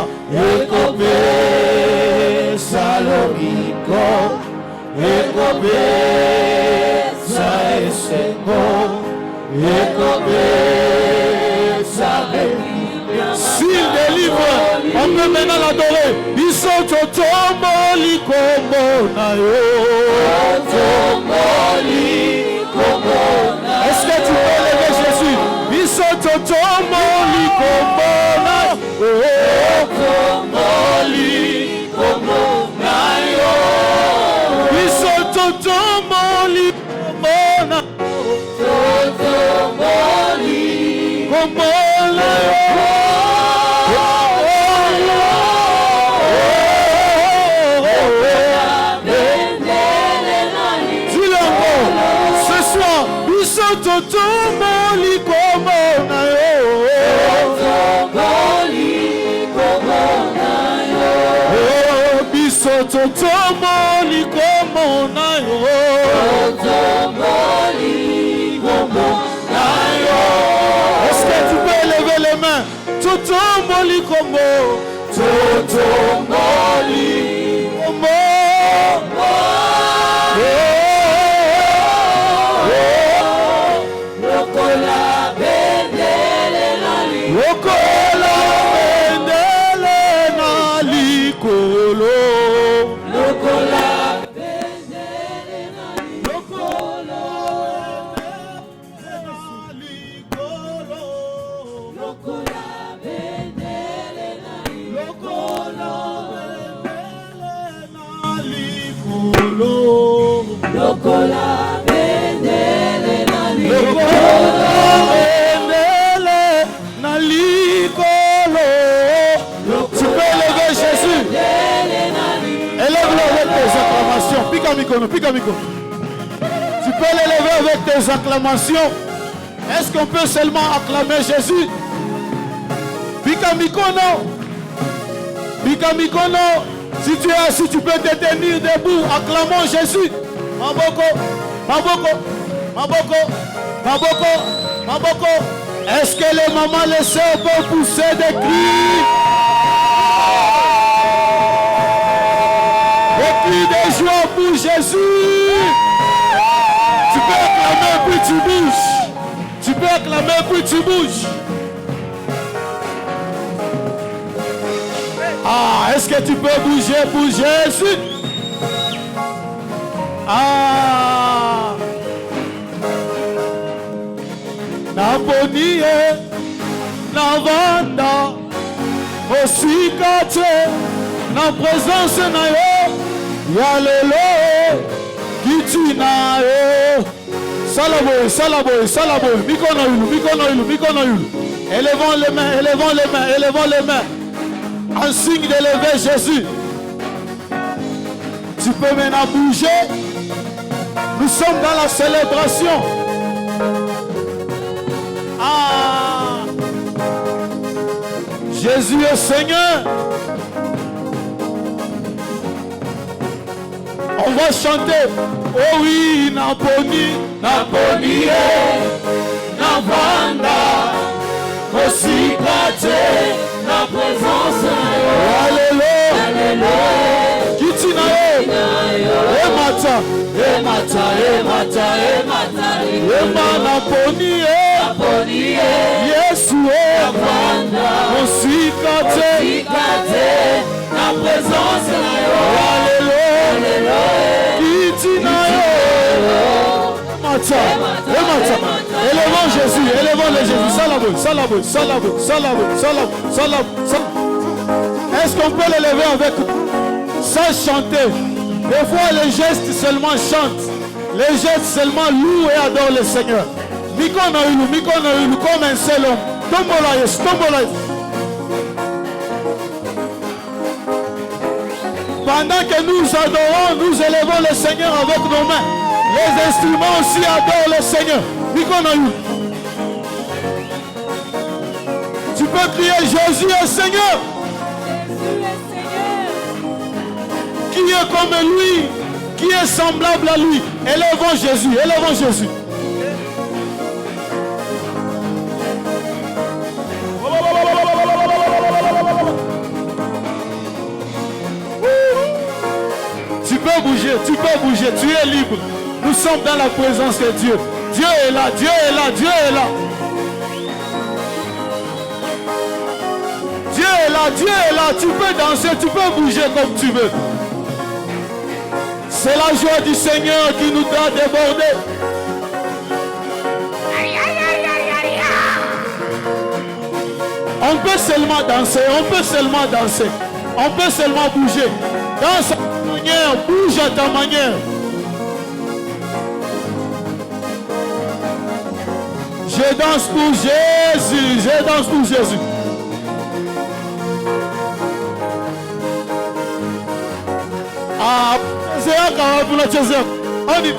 ekopesa lobiko ekopesa esengo ekopesa s'il délivre, on peut maintenant l'adorer. Ils sont au tomboli kombo na yo. Est-ce que tu peux lever Jésus? Ils sont au tomboli kombo na yo. Ils sont au tomboli kombo na yo. Kombo na yo. Totomoli kombo na yo. Oh, biso totomoli kombo na yo. Est-ce que tu peux lever les mains? Totomoli kombo. Totomoli kombo. Tu peux l'élever avec tes acclamations. Est-ce qu'on peut seulement acclamer Jésus? Pikamikono. Pikamikono. Si tu es assis, tu peux te tenir debout. Acclamons Jésus. Maboko. Maboko. Maboko. Maboko. Maboko. Est-ce que les mamans, les sœurs peuvent pousser des cris? Des cris de joie pour Jésus. Tu peux acclamer puis tu bouges. Tu peux acclamer puis tu bouges. Ah, est-ce que tu peux bouger pour Jésus? Ah. Nabonie, Navanda, Osikate, na présence na yo, Yalelo, Kitina yo. Salaboy, salaboy, salaboy, mikono yulu, mikono yulu, mikono yulu. Élevons les mains, élevons les mains, élevons les mains. En signe d'élever Jésus. Tu peux maintenant bouger. Nous sommes dans la célébration. Ah, Jésus est Seigneur. On va chanter. Oh oui, Naponi, Naponi, Navanda, Osikate, la présence. Alléluia, Alléluia. Kitinayo, Emata, Emata, Emata, Emata, Emana Poni, Naponi, Yesu, Navanda, Osikate, la présence. Alléluia, Alléluia. Kitinayo, Emata, Emata. Élevons Jésus, élevons le Jésus. Salabo, salabo, salabo, salabo, salabo, salabo, salabo. Est-ce qu'on peut l'élever avec sans chanter? Des fois les gestes seulement chantent. Les gestes seulement louent et adorent le Seigneur. Mikono ilu, comme un seul homme. Tombola yes, tombola yes. Pendant que nous adorons, nous élevons le Seigneur avec nos mains. Les instruments aussi adorent le Seigneur. Tu peux crier Jésus est Seigneur. Jésus est Seigneur. est comme lui, qui est semblable à lui. Élevons Jésus, élevons Jésus. Tu peux bouger, tu es libre. Nous sommes dans la présence de Dieu. Dieu est là, Dieu est là, Dieu est là. Dieu est là, Dieu est là. Tu peux danser, tu peux bouger comme tu veux. C'est la joie du Seigneur qui nous doit déborder. On peut seulement danser, on peut seulement danser. On peut seulement bouger. Danse à ta manière, bouge à ta manière. Je danse pour Jésus, je danse pour Jésus. Ah, c'est un carreau pour la Jésus. On y...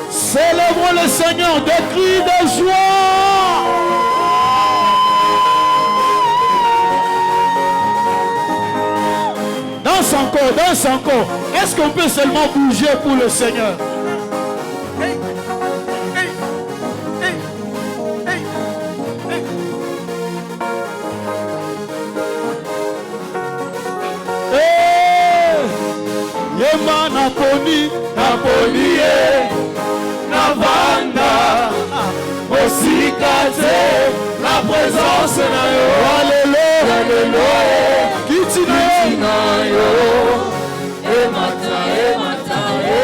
Célébrons le Seigneur, des cris de joie. Danse encore, danse encore. Est-ce qu'on peut seulement bouger pour le Seigneur? Hey, hey, hey, hey, hey. Hey, Yema Naponi, Naponi, Navanda, Osikate, la présence na yo. Alléluia, alléluia. Kitina yo.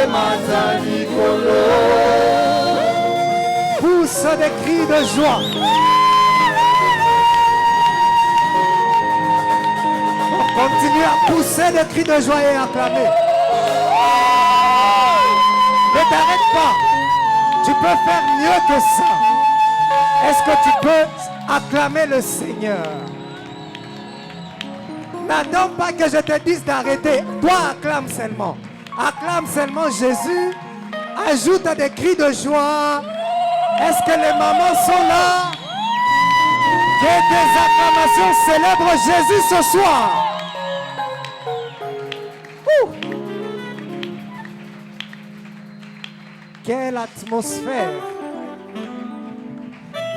Emata, Nicolo. Pousse des cris de joie. Continue à pousser des cris de joie et acclamer. Ne t'arrête pas. Tu peux faire mieux que ça. Est-ce que tu peux acclamer le Seigneur? N'attends pas que je te dise d'arrêter. Toi, acclame seulement. Acclame seulement Jésus. Ajoute des cris de joie. Est-ce que les mamans sont là? Que des acclamations célèbrent Jésus ce soir. Ouh. Quelle atmosphère.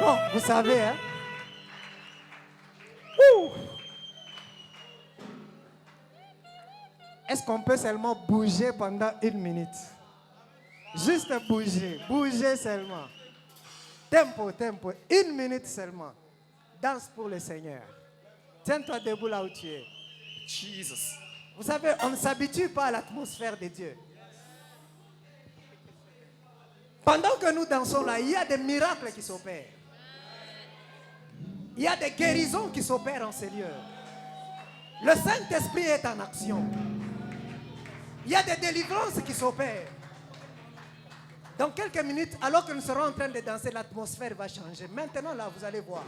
Non, vous savez, hein? Ouh. Est-ce qu'on peut seulement bouger pendant 1 minute? Juste bouger, bouger seulement. Tempo, tempo, 1 minute seulement. Danse pour le Seigneur. Tiens-toi debout là où tu es. Jesus. Vous savez, on ne s'habitue pas à l'atmosphère de Dieu. Pendant que nous dansons là, il y a des miracles qui s'opèrent. Il y a des guérisons qui s'opèrent en ces lieux. Le Saint-Esprit est en action. Il y a des délivrances qui s'opèrent. Dans quelques minutes, alors que nous serons en train de danser, l'atmosphère va changer. Maintenant, là, vous allez voir.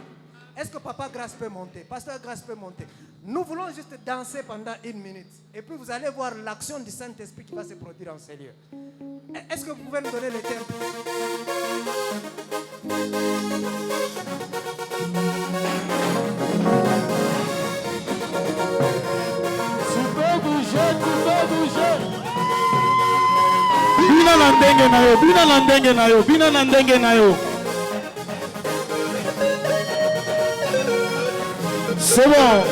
Est-ce que Papa Grâce peut monter? Pasteur Grâce peut monter? Nous voulons juste danser pendant 1 minute. Et puis, vous allez voir l'action du Saint-Esprit qui va se produire en ces lieux. Est-ce que vous pouvez nous donner le tempo? Tu peux bouger, tu peux bouger. Bina na ndenge na yo, bina na ndenge na yo, bina na ndenge na yo. C'est bon.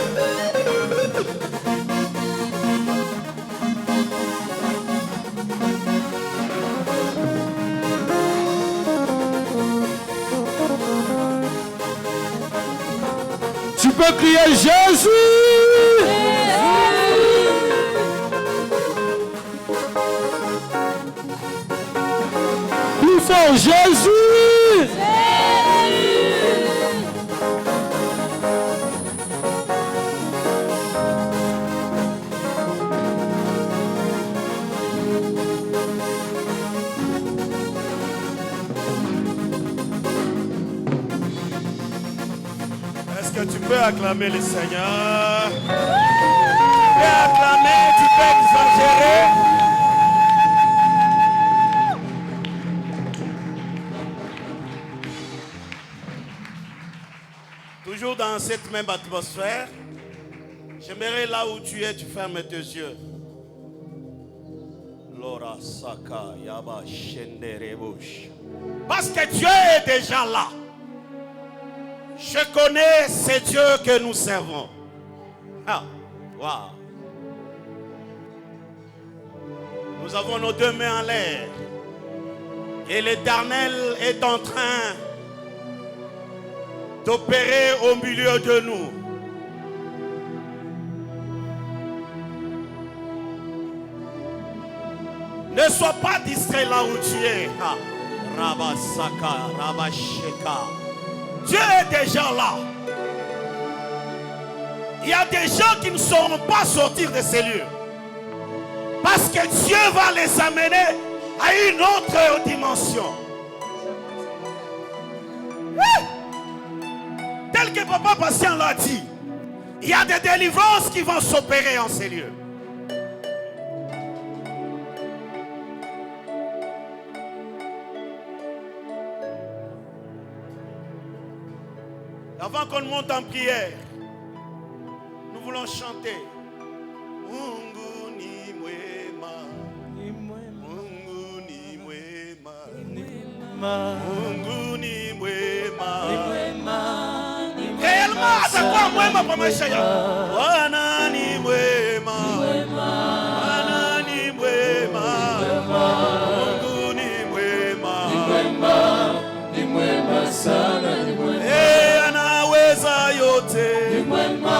Tu peux crier Jésus. Plus fort, Jésus. Est-ce que tu peux acclamer le Seigneur? Tu peux acclamer, tu peux exagérer. toujours dans cette même atmosphère. J'aimerais là où tu es, tu fermes tes yeux. Lora Saka Yaba Shenderebush. Parce que Dieu est déjà là. Je connais ce Dieu que nous servons. Ah, wow. Nous avons nos deux mains en l'air. Et l'Éternel est en train d'opérer au milieu de nous. Ne sois pas distrait là où tu es. Ah. Rabasaka, Rabasheka. Dieu est déjà là. Il y a des gens qui ne sauront pas sortir de ces lieux. Parce que Dieu va les amener à une autre dimension. Oui. Tel que Papa Patient l'a dit, il y a des délivrances qui vont s'opérer en ces lieux. Avant qu'on monte en prière, nous voulons chanter. Mungu ni mwema. Mungu ni mwema. Mungu ni mwema. Réellement, atakuwa mwema kwa maisha yako. Bwana ni mwema. Bwana ni mwema. Mungu ni mwema. Ni mwema sana, ni mwema. Anaweza yote. Ni mwema.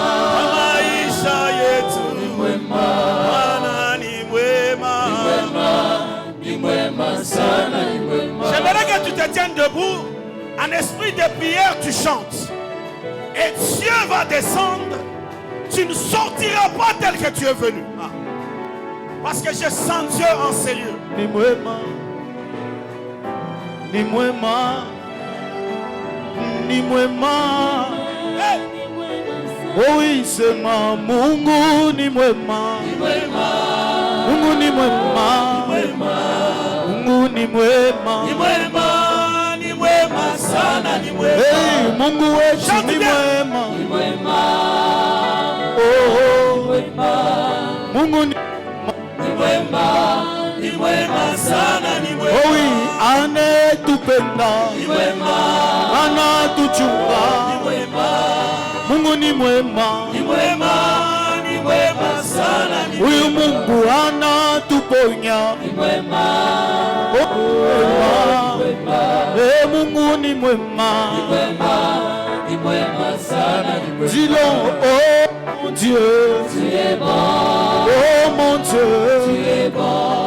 Maisha yetu. Ni mwema. Bwana ni mwema. Ni mwema. Ni mwema sana, ni mwema. J'aimerais que tu te tiennes debout. En esprit de prière, tu chantes. Et Dieu va descendre. Tu ne sortiras pas tel que tu es venu. Ah. Parce que je sens Dieu en ces lieux. Ni mwema. Ni mwema. Ni mwema. Hey. Oui, sema Mungu ni mwema. Ni mwema. Mungu ni mwema. Mungu ni mwema. Ni mwema, ni mwema sana, ni mwema. Hey, Mungu wetu ni mwema. Ni mwema. Oh, Mwema. Mungu ni Ni mwema. Ni mwema sana, ni mwema. oh, oui, anetupenda. Ni mwema. Anatuchunga. Ni mwema. Mungu ni mwema. Ni mwema. Ni mwema sana, ni Huyu Mungu anatuponya. Ni mwema. Oh, mwema. Hey, Mungu ni mwema. Ni mwema. Ni mwema sana, ni mwema. Dis-le, oh mon Dieu. Tu es bon. Oh mon Dieu. Tu es bon.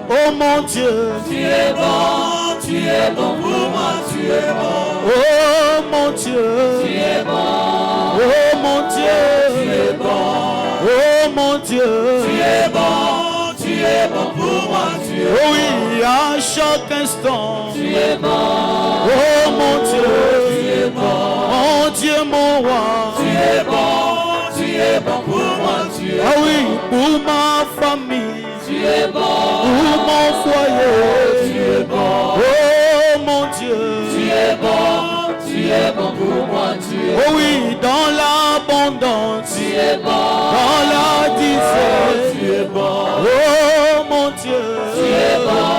Oh mon Dieu. Tu es bon. Tu es bon pour moi. Tu es bon. Oh mon Dieu. Tu es bon. Oh mon Dieu. Tu es bon. Oh mon Dieu. Tu es bon. Tu es bon pour moi. Tu es Oh oui, à chaque instant. Tu es bon. Oh mon Dieu. Tu es bon. Mon Dieu, mon roi. Tu es bon. Tu es bon pour moi. Tu es Ah oui, pour ma famille. Tu es bon. Pour mon foyer. Tu es bon. Oh mon Dieu. Tu es bon. Tu es bon pour moi. Tu es Oh oui, dans l'abondance. Tu es bon. Dans la disette. Tu es bon. Oh mon Dieu. Tu es bon.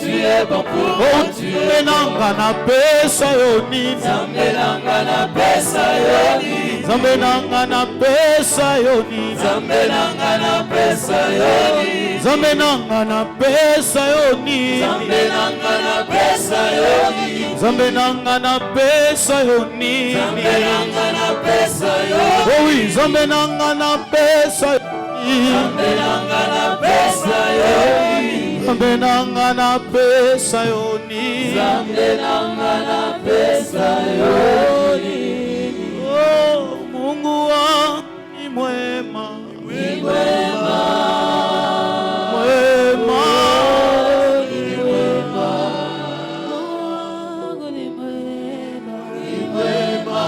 Tu es bon pour moi. Oh, Tu es bon. nanga na pesa yoni. Zambe nanga na pesa yoni. Zambe nanga na pesa yoni. Zambe nanga na pesa yoni. Zambe nanga na pesa yoni. Zambe nanga na pesa yoni. Zambe nanga na pesa yoni. Zambe nanga na pesa yoni. Oh oui, Zambe nanga na pesa yoni. Zambe nanga na pesa yoni. Zambe nanga na pesa yoni. Zambe nanga na pesa yoni. Oh, Mungu wangu ni mwema. Ni mwema. Mwema. Ni mwema. Mungu ni mwema. Ni mwema.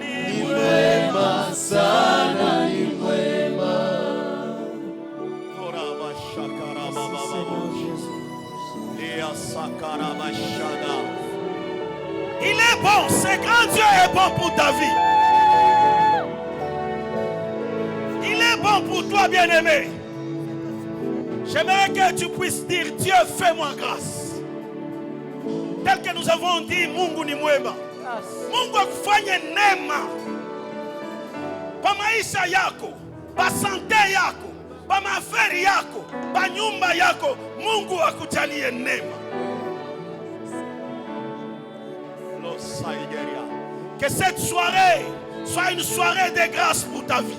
Ni mwema sana. Ni mwema. Il est bon, ce grand Dieu est bon pour ta vie. Il est bon pour toi, bien-aimé. J'aimerais que tu puisses dire, Dieu, fais-moi grâce. Tel que nous avons dit, Mungu ni mwema. Mungu akufanye neema. Pa maisha yako, pa sante yako, pa maferi yako, pa nyumba yako, Mungu akujalie neema. Que cette soirée soit une soirée de grâce pour ta vie.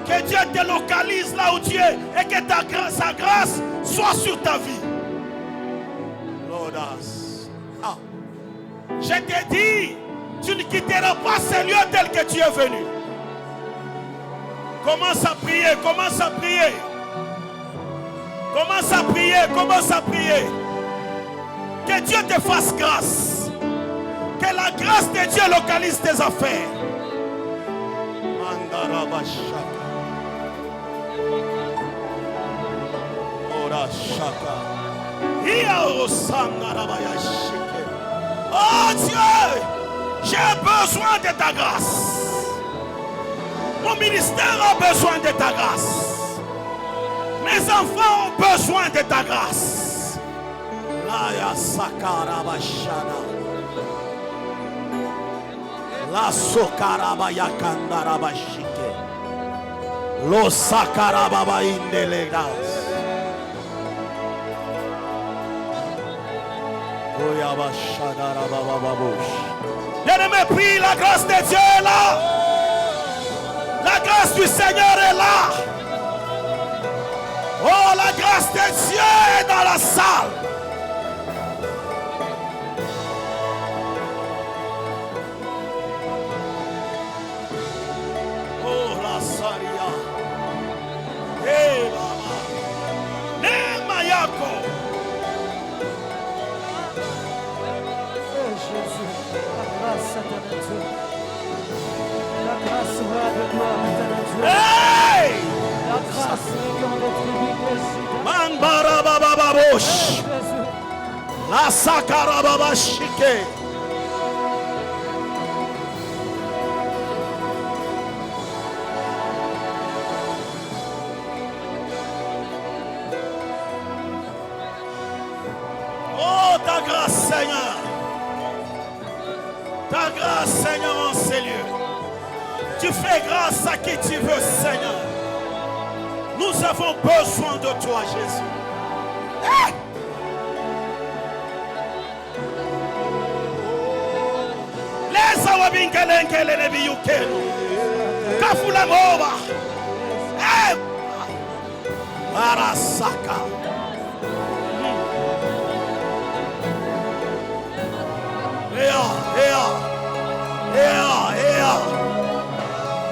Que Dieu te localise là où tu es et que sa grâce soit sur ta vie. Ah. Je te dis, tu ne quitteras pas ce lieu tel que tu es venu. Commence à prier, commence à prier. Commence à prier, commence à prier. Que Dieu te fasse grâce. Que la grâce de Dieu localise tes affaires. Oh Dieu, j'ai besoin de ta grâce. Mon ministère a besoin de ta grâce. Mes enfants ont besoin de ta grâce. La sokaraba yakandara shike. Lo sakaraba indelegas. Bien-aimé, prie, la grâce de Dieu est là. La grâce du Seigneur est là. Oh, la grâce de Dieu est dans la salle. Oh, la saria. Hey, mama. Nema yako. Jésus, la grâce de Dieu. La grâce de gloire. Hey! La grâce dans les tribus. Mambara baba babosh. La sakara baba shike. Oh, ta grâce, Seigneur. Ta grâce, Seigneur, en ces lieux. Tu fais grâce à qui tu veux, Seigneur. Nous avons besoin de toi, Jésus. Hey! Les awabinkelengele nebiyukenu. Kafula moba. Hey! Arasaka.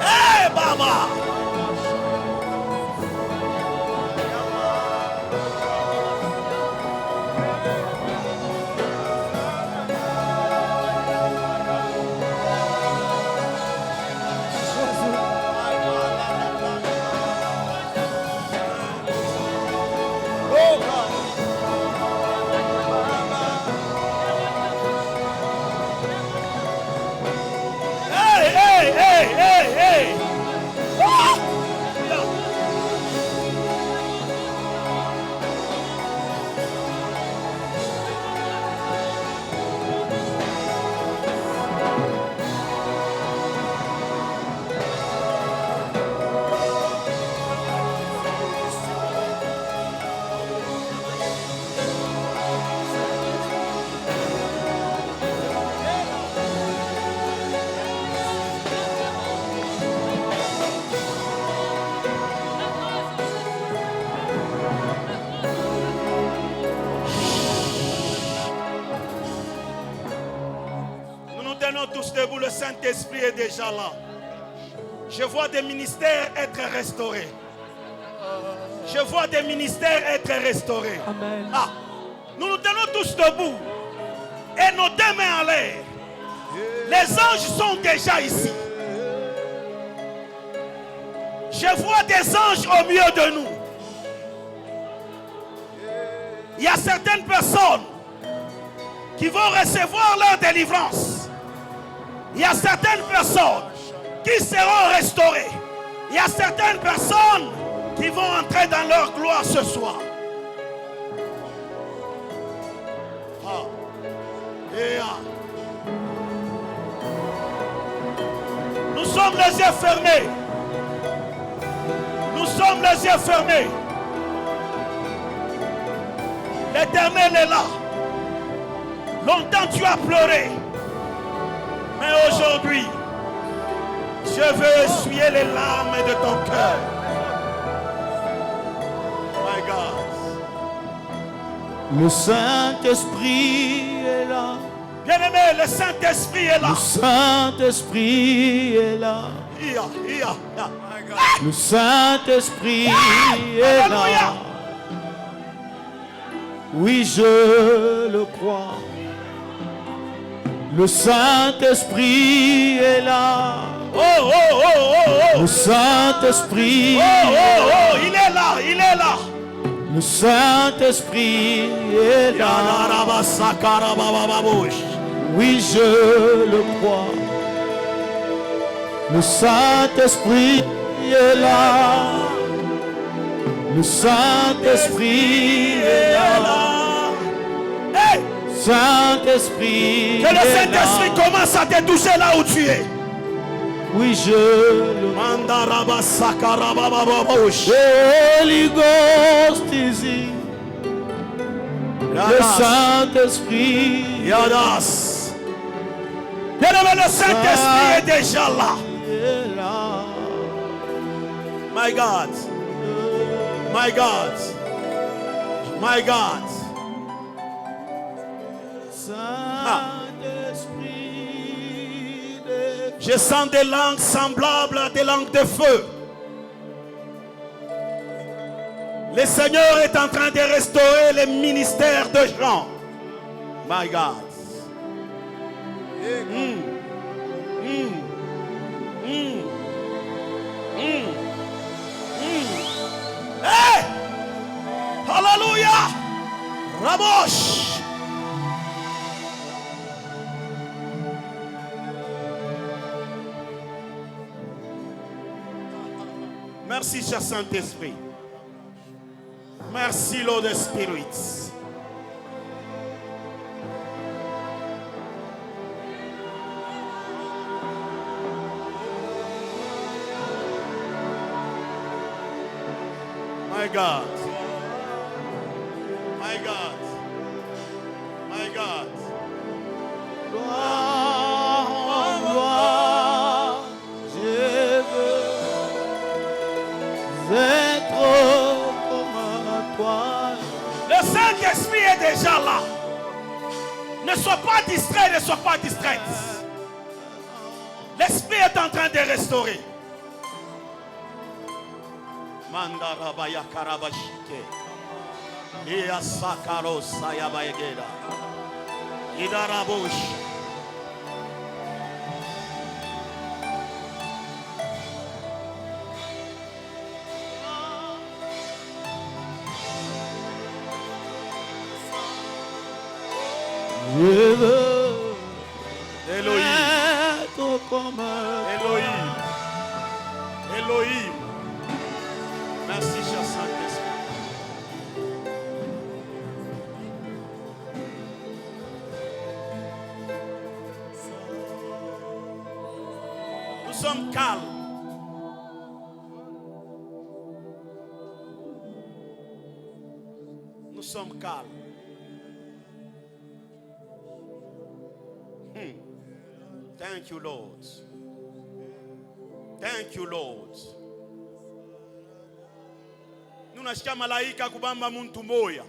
Hey, Baba. Hey! Ah! Tous debout, le Saint-Esprit est déjà là. Je vois des ministères être restaurés. Je vois des ministères être restaurés. Amen. Ah, nous nous tenons tous debout et nos deux mains en l'air. Les anges sont déjà ici. Je vois des anges au milieu de nous. Il y a certaines personnes qui vont recevoir leur délivrance. Il y a certaines personnes qui seront restaurées. Il y a certaines personnes qui vont entrer dans leur gloire ce soir. Nous sommes les yeux fermés. Nous sommes les yeux fermés. L'Éternel est là. Longtemps tu as pleuré. Mais aujourd'hui, je veux essuyer les larmes de ton cœur. My God. Le Saint-Esprit est là. Bien-aimé, le Saint-Esprit est là. Le Saint-Esprit est là. Le Saint-Esprit est là. Oui, je le crois. Le Saint-Esprit est là. Le Saint-Esprit. Il est là, il est là. Le Saint-Esprit est là. Oui, je le crois. Le Saint-Esprit est là. Le Saint-Esprit est là. Hey! Saint-Esprit. Que le Saint-Esprit commence à te toucher là où tu es. Oui, je le Holy Ghost ici. Le Saint-Esprit. Yadas. Bien-aimé, le Saint-Esprit est déjà là. My God. My God. My God. Je sens des langues semblables à des langues de feu. Le Seigneur est en train de restaurer les ministères de gens. My God. Hey! Hallelujah! Ramosh! Merci, cher Saint-Esprit. Merci, Lord Spirit. My God. My God. My God. Gloire, gloire, je veux être comme toi. Le Saint-Esprit est déjà là. Ne sois pas distrait, ne sois pas distraite. L'Esprit est en train de restaurer. Mandarabaya karabashike. Ia sakaro sayabayegeda. Idarabush. Je veux Elohim. être comme Elohim. Elohim. Merci, cher Saint-Esprit. Nous sommes calmes. Nous sommes calmes. Thank you, Lord. Thank you, Lord. Nunashikia malaika kubamba muntu moya.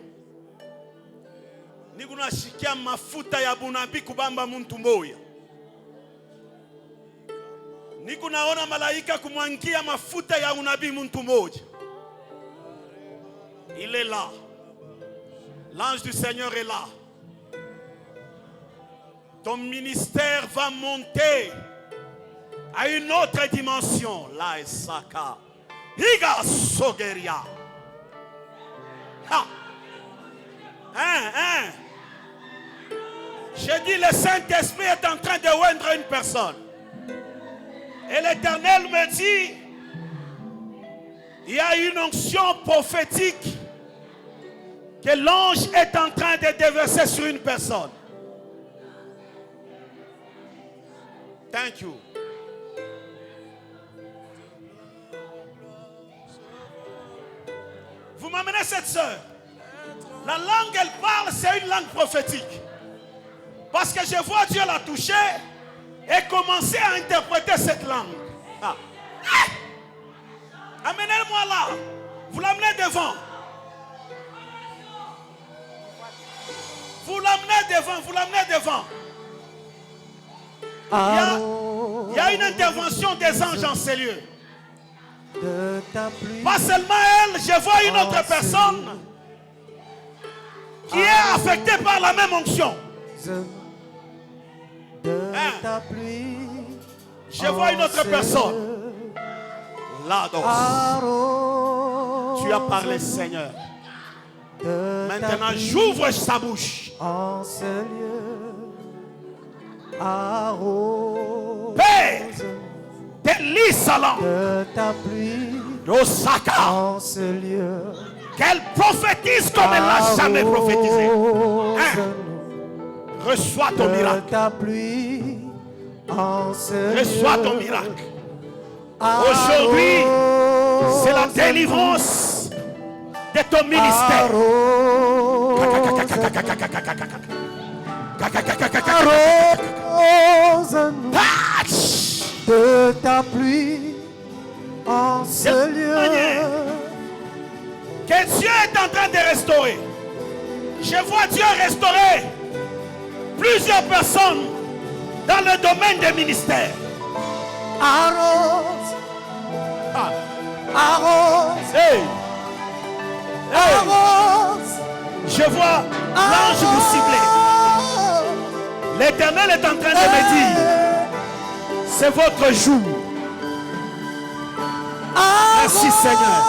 Nikunashikia mafuta ya bunabii kubamba muntu moya. Nikunaona malaika kumwangia mafuta ya unabii muntu moja. Il est là. L'ange du Seigneur est là. Ton ministère va monter à une autre dimension. La Esaka. Higa Sogeria. Ha. J'ai dit, le Saint-Esprit est en train de oindre une personne. Et l'Éternel me dit, il y a une onction prophétique que l'ange est en train de déverser sur une personne. Thank you. Vous m'amenez cette sœur. La langue qu'elle parle, c'est une langue prophétique. Parce que je vois Dieu la toucher et commencer à interpréter cette langue. Ah. Amenez-moi là. Vous l'amenez devant. Vous l'amenez devant. Vous l'amenez devant. Il y a une intervention des anges en ces lieux. Pas seulement elle, je vois une autre personne qui est affectée par la même onction. Je vois une autre personne. Là-dos. Tu as parlé, Seigneur. Maintenant, j'ouvre sa bouche. Père, délice la langue. Rosaka. Qu'elle prophétise comme elle n'a jamais prophétisé. Reçois ton miracle. Reçois ton miracle. Aujourd'hui, c'est la délivrance de ton ministère. De ta pluie en ce lieu. Que Dieu est en train de restaurer. Je vois Dieu restaurer plusieurs personnes dans le domaine des ministères. Arrose. Ah. Arrose. Hey. Hey. Arrose. Je vois l'ange vous cibler. L'Éternel est en train de me dire, c'est votre jour. Merci Seigneur.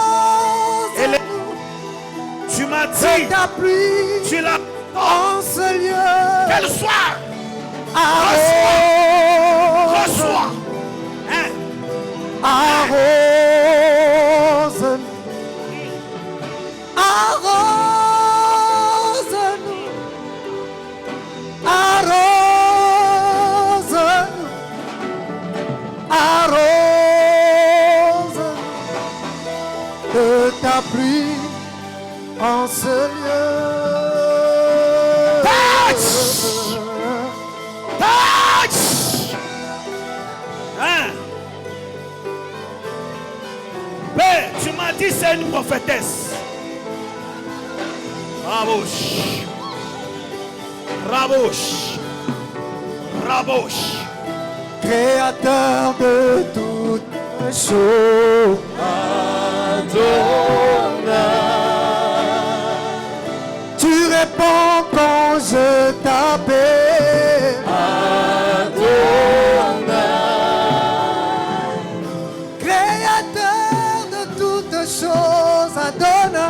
Et tu m'as dit, ta pluie tu l'as en ce lieu. Qu'elle soit. Reçois. Hein? Arrose-nous. Arrose-nous. Arrose-nous. Arrose-nous de ta pluie en ce lieu. Touch! Touch! Hein? Père, tu m'as dit c'est une prophétesse. Rabouche. Rabouche. Rabouche. Créateur de toutes choses. Tu réponds quand je t'appelle. Créateur de toutes choses, Adonai.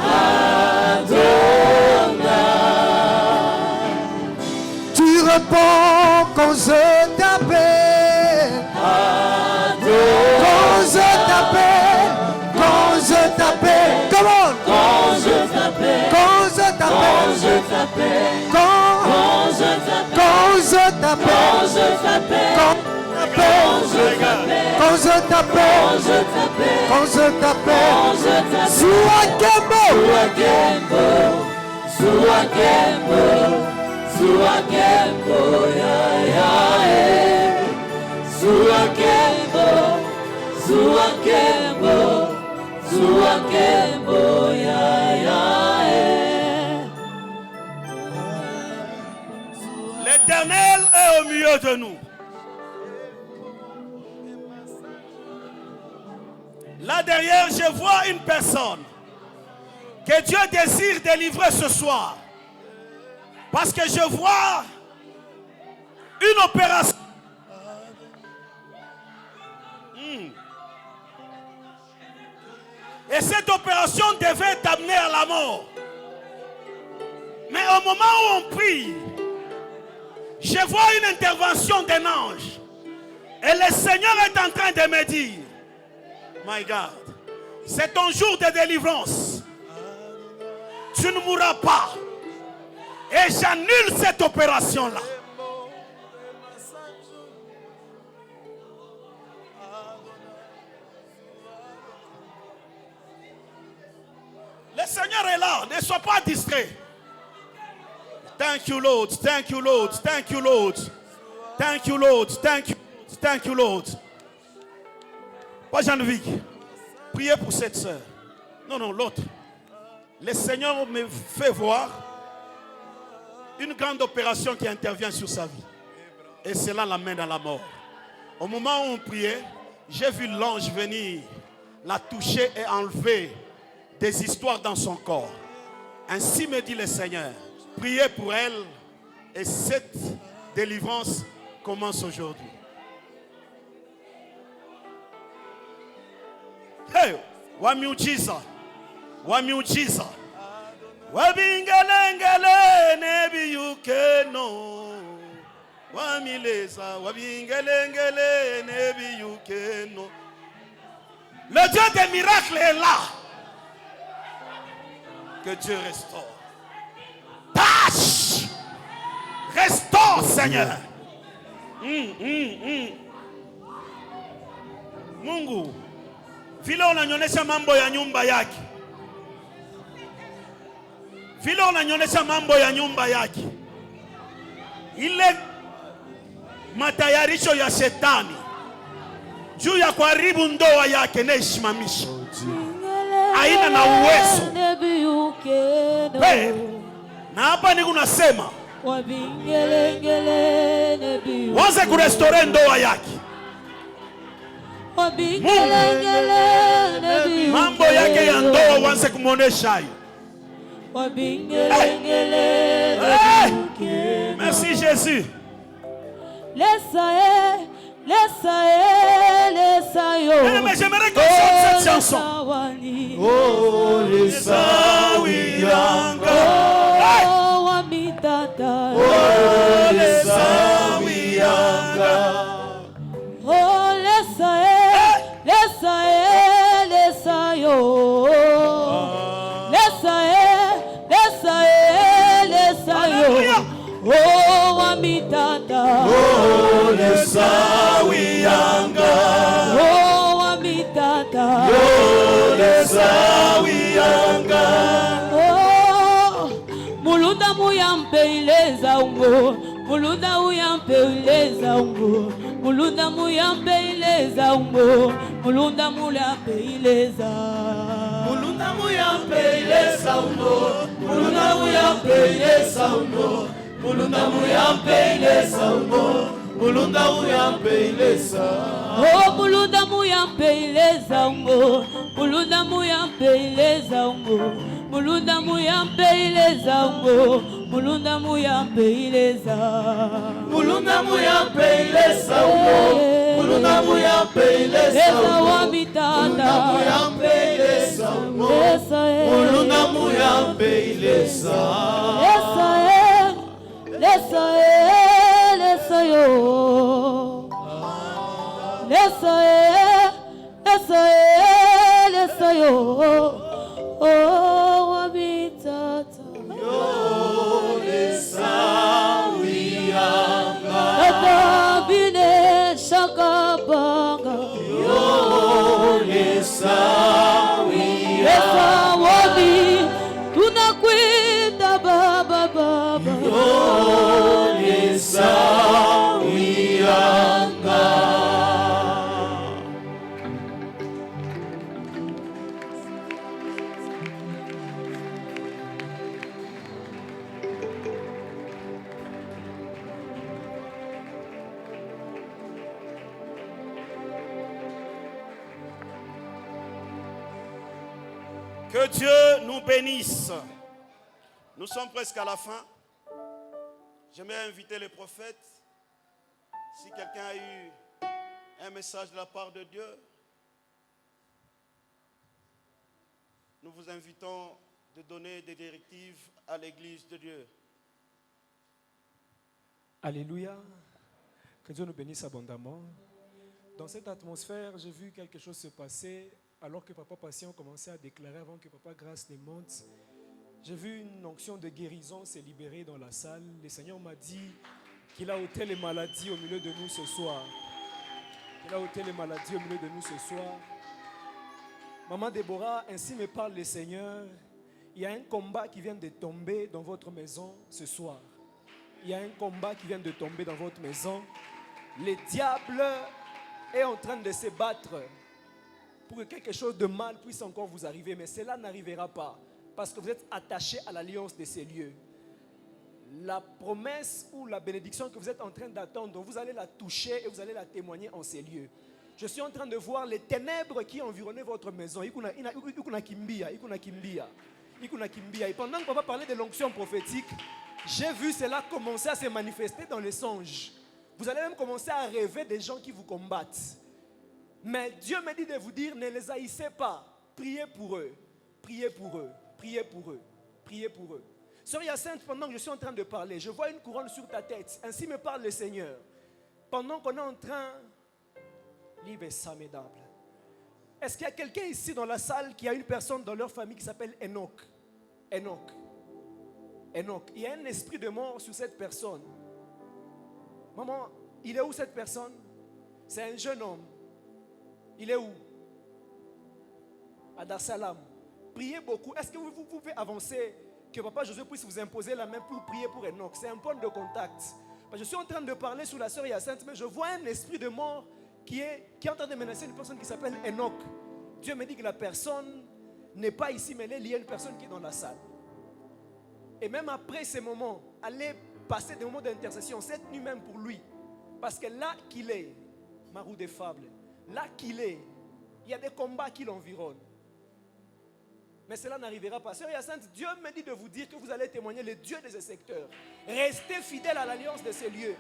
Tu réponds quand je t'appelle. Quand je t'appelle. Quand je t'appelle. Comment? Quand je t'appelle, Quand je t'appelle. quand je t'appelle, Quand je t'appelle. quand je t'appelle, Quand je t'appelle. Quand je t'appelle. quand je t'appelle, Quand je t'appelle. quand je t'appelle, Suakembo. Suakembo, ya ya Suakembo, ya ya L'Éternel est au milieu de nous. Là derrière, je vois une personne que Dieu désire délivrer ce soir. Parce que je vois une opération. Et cette opération devait t'amener à la mort. Mais au moment où on prie, Je vois une intervention d'un ange. Et le Seigneur est en train de me dire, my God, c'est ton jour de délivrance. Tu ne mourras pas. Et j'annule cette opération-là. Le Seigneur est là. Ne sois pas distrait. Thank you, Lord. Thank you, Lord. Thank you, Lord. Thank you, Lord. Thank you. Thank you, Lord. Pas Jean-Vic. Priez pour cette sœur. Non, l'autre. Le Seigneur me fait voir une grande opération qui intervient sur sa vie. Et cela l'amène à la mort. Au moment où on priait, j'ai vu l'ange venir la toucher et enlever des histoires dans son corps. Ainsi me dit le Seigneur. Priez pour elle et cette délivrance commence aujourd'hui. Hey, wa miujiza. Wa miujiza. Wa bingelengele nebi yukeno. Wa mileza. Wa bingelengele nebi yukeno. Le Dieu des miracles est là. Que Dieu restaure. Tâche. Restaure, Seigneur. Mungu. Vile unanyonyesha mambo ya nyumba yake. Vile unanyonyesha mambo ya nyumba yake. Ile matayarisho ya shetani juu ya kuharibu ndoa yake na isimamisha. Haina na uwezo. Na hapa ni kunasema waze kurestore ndoa yake. Mambo yake ya ndoa waze kumwonesha hayo. Merci Jésus. Mais j'aimerais qu'on chante cette chanson. Oh, lesa wiyanga. Oh, lesa wiyanga. Oh, lesa yo. Lesa yo. Oh, amitata. Oh, lesa wiyanga. Oh, amitata. Oh, lesa wiyanga. Oh, mulunda muyampe ileza ungo. Mulunda uyampe ileza ungo. Mulunda muyampe ileza ungo. Mulunda muyampe ileza. Mulunda muyampe ileza ungo. Mulunda muyampe ileza ungo. Mulunda muyampe ileza ungo. Mulunda muyampe ileza. Oh, mulunda muyampe ileza ungo. Mulunda muyampe ileza ungo. Mulunda muyampe ileza ungo. Mulunda muyampe ileza. Mulunda muyampe ileza ungo. Mulunda muyampe ileza ungo. Wamitata. Mulunda muyampe ileza ungo. Mulunda muyampe ileza. Lesa yo. Lesa yo. Oh, wamitata. Yo lesa wiyanga. Atabine shakabanga. Yo lesa wiyanga. Lesa wami. Tunakwita baba baba. Yo lesa wiyanga. Que Dieu nous bénisse. Nous sommes presque à la fin. J'aimerais inviter les prophètes. Si quelqu'un a eu un message de la part de Dieu, nous vous invitons de donner des directives à l'Église de Dieu. Alléluia. Que Dieu nous bénisse abondamment. Dans cette atmosphère, j'ai vu quelque chose se passer alors que Papa Patient commençait à déclarer avant que Papa Grâce ne monte. J'ai vu une onction de guérison se libérer dans la salle. Le Seigneur m'a dit qu'il a ôté les maladies au milieu de nous ce soir. Il a ôté les maladies au milieu de nous ce soir. Maman Déborah, ainsi me parle le Seigneur. Il y a un combat qui vient de tomber dans votre maison ce soir. Il y a un combat qui vient de tomber dans votre maison. Le diable est en train de se battre pour que quelque chose de mal puisse encore vous arriver. Mais cela n'arrivera pas parce que vous êtes attachés à l'alliance de ces lieux. La promesse ou la bénédiction que vous êtes en train d'attendre, vous allez la toucher et vous allez la témoigner en ces lieux. Je suis en train de voir les ténèbres qui environnaient votre maison. Et pendant que papa parlait de l'onction prophétique, j'ai vu cela commencer à se manifester dans les songes. Vous allez même commencer à rêver des gens qui vous combattent. Mais Dieu me dit de vous dire, ne les haïssez pas. Priez pour eux. Priez pour eux. Priez pour eux. Priez pour eux. Sœur Hyacinthe, pendant que je suis en train de parler, je vois une couronne sur ta tête. Ainsi me parle le Seigneur. Pendant qu'on est en train... Est-ce qu'il y a quelqu'un ici dans la salle qui a une personne dans leur famille qui s'appelle Enoch? Enoch. Enoch. Il y a un esprit de mort sur cette personne. Maman, il est où cette personne? C'est un jeune homme. Il est où? À Dar Salam. Priez beaucoup. Est-ce que vous pouvez avancer, que Papa Josué puisse vous imposer la main pour prier pour Enoch? C'est un point de contact. Je suis en train de parler sous la sœur Hyacinthe, mais je vois un esprit de mort qui est en train de menacer une personne qui s'appelle Enoch. Dieu me dit que la personne n'est pas ici, mais elle est liée à une personne qui est dans la salle. Et même après ces moments, allez passer des moments d'intercession, cette nuit même pour lui. Parce que là qu'il est, Marou des fables, là qu'il est, il y a des combats qui l'environnent. Mais cela n'arrivera pas. Sœur Hyacinthe, Dieu me dit de vous dire que vous allez témoigner le Dieu de ce secteur. Restez fidèles à l'alliance de ces lieux.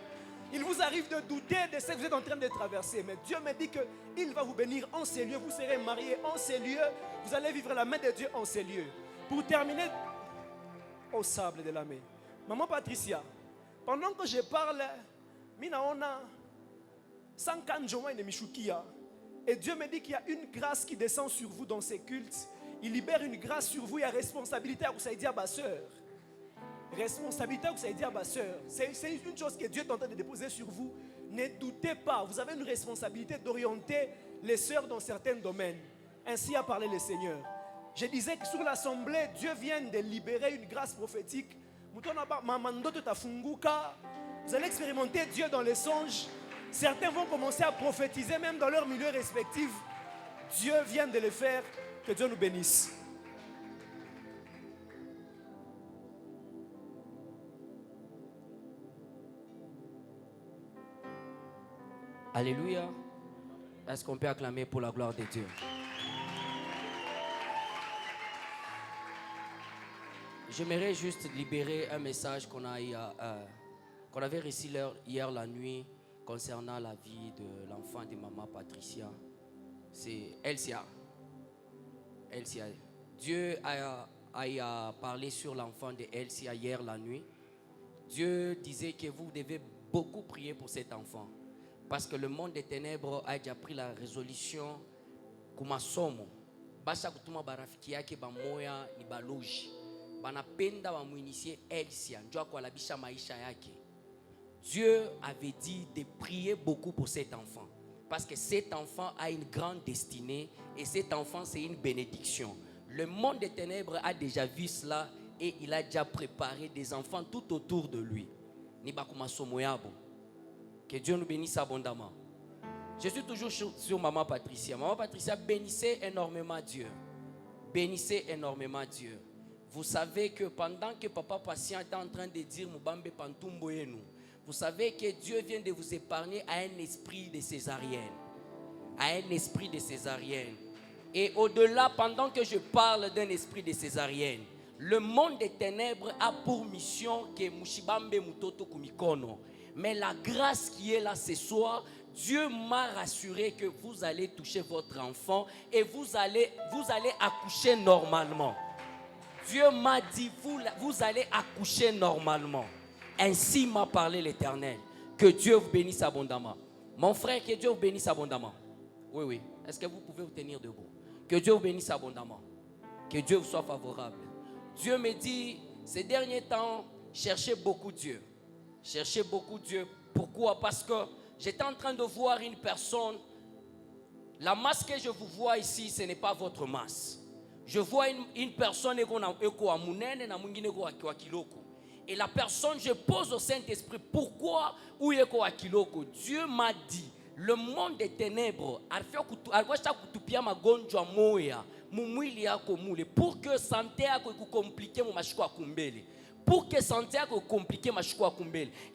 Il vous arrive de douter de ce que vous êtes en train de traverser. Mais Dieu me dit qu'il va vous bénir en ces lieux. Vous serez mariés en ces lieux. Vous allez vivre la main de Dieu en ces lieux. Pour terminer, au sable de la main. Maman Patricia, pendant que je parle, Minaona, sans kanjoma et mishukia. Et Dieu me dit qu'il y a une grâce qui descend sur vous dans ces cultes. Il libère une grâce sur vous. Il y a responsabilité à vous, ça dit à ma soeur. Responsabilité, vous savez dire, ma soeur, c'est une chose que Dieu est en train de déposer sur vous. Ne doutez pas, vous avez une responsabilité d'orienter les sœurs dans certains domaines. Ainsi a parlé le Seigneur. Je disais que sur l'assemblée, Dieu vient de libérer une grâce prophétique. Vous allez expérimenter Dieu dans les songes. Certains vont commencer à prophétiser même dans leur milieu respectif. Dieu vient de le faire. Que Dieu nous bénisse. Alléluia. Est-ce qu'on peut acclamer pour la gloire de Dieu? J'aimerais juste libérer un message qu'on avait reçu hier la nuit concernant la vie de l'enfant de maman Patricia. C'est Elsia. Dieu a parlé sur l'enfant de Elsia hier la nuit. Dieu disait que vous devez beaucoup prier pour cet enfant. Parce que le monde des ténèbres a déjà pris la résolution kumasomo. Basa kutuma barafiki yake bamoya ni baloji. Banapenda bamuinitie Elsia. Njua kwa labisha maisha yake. Dieu avait dit de prier beaucoup pour cet enfant. Parce que cet enfant a une grande destinée. Et cet enfant c'est une bénédiction. Le monde des ténèbres a déjà vu cela. Et il a déjà préparé des enfants tout autour de lui. Ni bakumasomo yabo. Que Dieu nous bénisse abondamment. Je suis toujours sur maman Patricia. Maman Patricia, bénissez énormément Dieu. Bénissez énormément Dieu. Vous savez que pendant que papa patient est en train de dire Mubambe Pantumbo Yenu, vous savez que Dieu vient de vous épargner à un esprit de césarienne. À un esprit de césarienne. Et au-delà, pendant que je parle d'un esprit de césarienne, le monde des ténèbres a pour mission que Mushibambe Mutoto Kumikono. Mais la grâce qui est là ce soir, Dieu m'a rassuré que vous allez toucher votre enfant et vous allez accoucher normalement. Dieu m'a dit, vous allez accoucher normalement. Ainsi m'a parlé l'Éternel. Que Dieu vous bénisse abondamment. Mon frère, que Dieu vous bénisse abondamment. Oui, oui. Est-ce que vous pouvez vous tenir debout? Que Dieu vous bénisse abondamment. Que Dieu vous soit favorable. Dieu me dit, ces derniers temps, cherchez beaucoup Dieu. Cherchez beaucoup Dieu. Pourquoi? Parce que j'étais en train de voir une personne. La masse que je vous vois ici, ce n'est pas votre masse. Je vois une personne et la personne, je pose au Saint-Esprit, pourquoi Dieu m'a dit, le monde des ténèbres, pour que santé compliqué pour que santé compliqué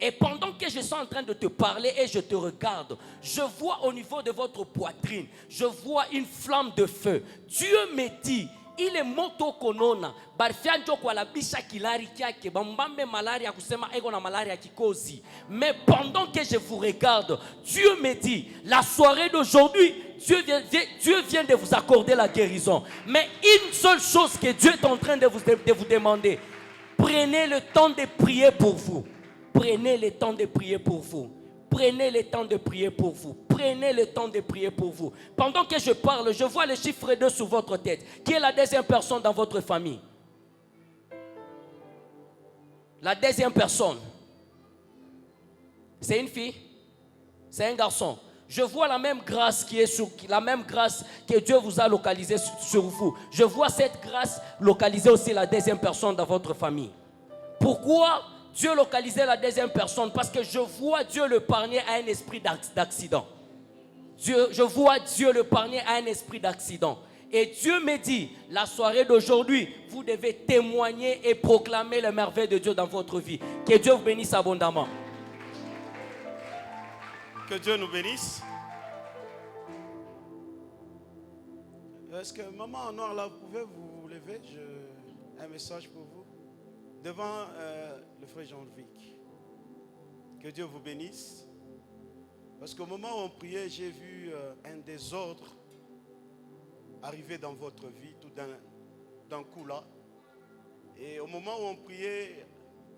et pendant que je suis en train de te parler et je te regarde, je vois au niveau de votre poitrine, je vois une flamme de feu. Dieu me dit, il est moto konona barfianjo kwa la bisha kilari kyake bambambe malaria kusema ego na malaria kikozi. Mais pendant que je vous regarde, Dieu me dit, la soirée d'aujourd'hui, Dieu vient de vous accorder la guérison. Mais une seule chose que Dieu est en train de vous demander, prenez le temps de prier pour vous. Prenez le temps de prier pour vous. Prenez le temps de prier pour vous. Prenez le temps de prier pour vous. Pendant que je parle, je vois le chiffre 2 sur votre tête. Qui est la deuxième personne dans votre famille? La deuxième personne. C'est une fille? C'est un garçon? Je vois la même grâce la même grâce que Dieu vous a localisée sur vous. Je vois cette grâce localiser aussi la deuxième personne dans votre famille. Pourquoi Dieu localisait la deuxième personne? Parce que je vois Dieu le parler à un esprit d'accident. Je vois Dieu le parler à un esprit d'accident. Et Dieu me dit, la soirée d'aujourd'hui, vous devez témoigner et proclamer les merveilles de Dieu dans votre vie. Que Dieu vous bénisse abondamment. Que Dieu nous bénisse. Est-ce que maman en noir là, vous pouvez vous lever? J'ai un message pour vous. Devant le frère Jean-Luc. Que Dieu vous bénisse. Parce qu'au moment où on priait, j'ai vu un désordre arriver dans votre vie, tout d'un coup là. Et au moment où on priait,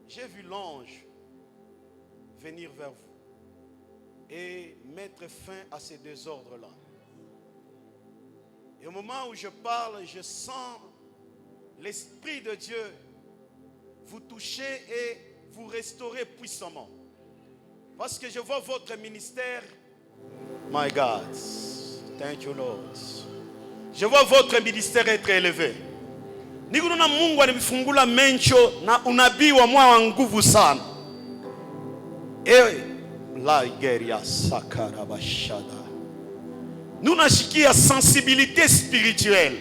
j'ai vu l'ange venir vers vous et mettre fin à ces désordres-là. Et au moment où je parle, je sens l'Esprit de Dieu vous toucher et vous restaurer puissamment. Parce que je vois votre ministère. My God, thank you Lord. Je vois votre ministère être élevé. Nikuna Mungu alimfungula mencho na unabii wa mwa wa nguvu sana. La guerre sakarabashada. Nous nashikia sensibilité spirituelle.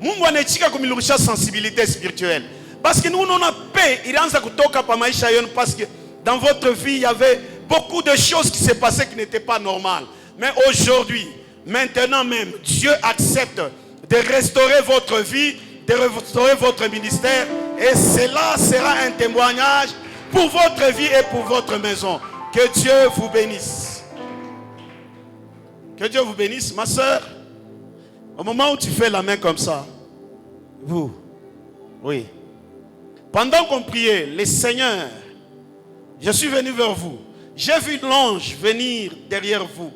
Mungu anachika kumilurisha sensibilité spirituelle. Parce que nous on a paix, il anza kutoka pa maisha yenu parce que dans votre vie il y avait beaucoup de choses qui se passaient qui n'étaient pas normales. Mais aujourd'hui, maintenant même, Dieu accepte de restaurer votre vie, de restaurer votre ministère. Et cela sera un témoignage pour votre vie et pour votre maison. Que Dieu vous bénisse. Que Dieu vous bénisse. Ma soeur, au moment où tu fais la main comme ça, vous, oui. Pendant qu'on priait, le Seigneur, je suis venu vers vous. J'ai vu l'ange venir derrière vous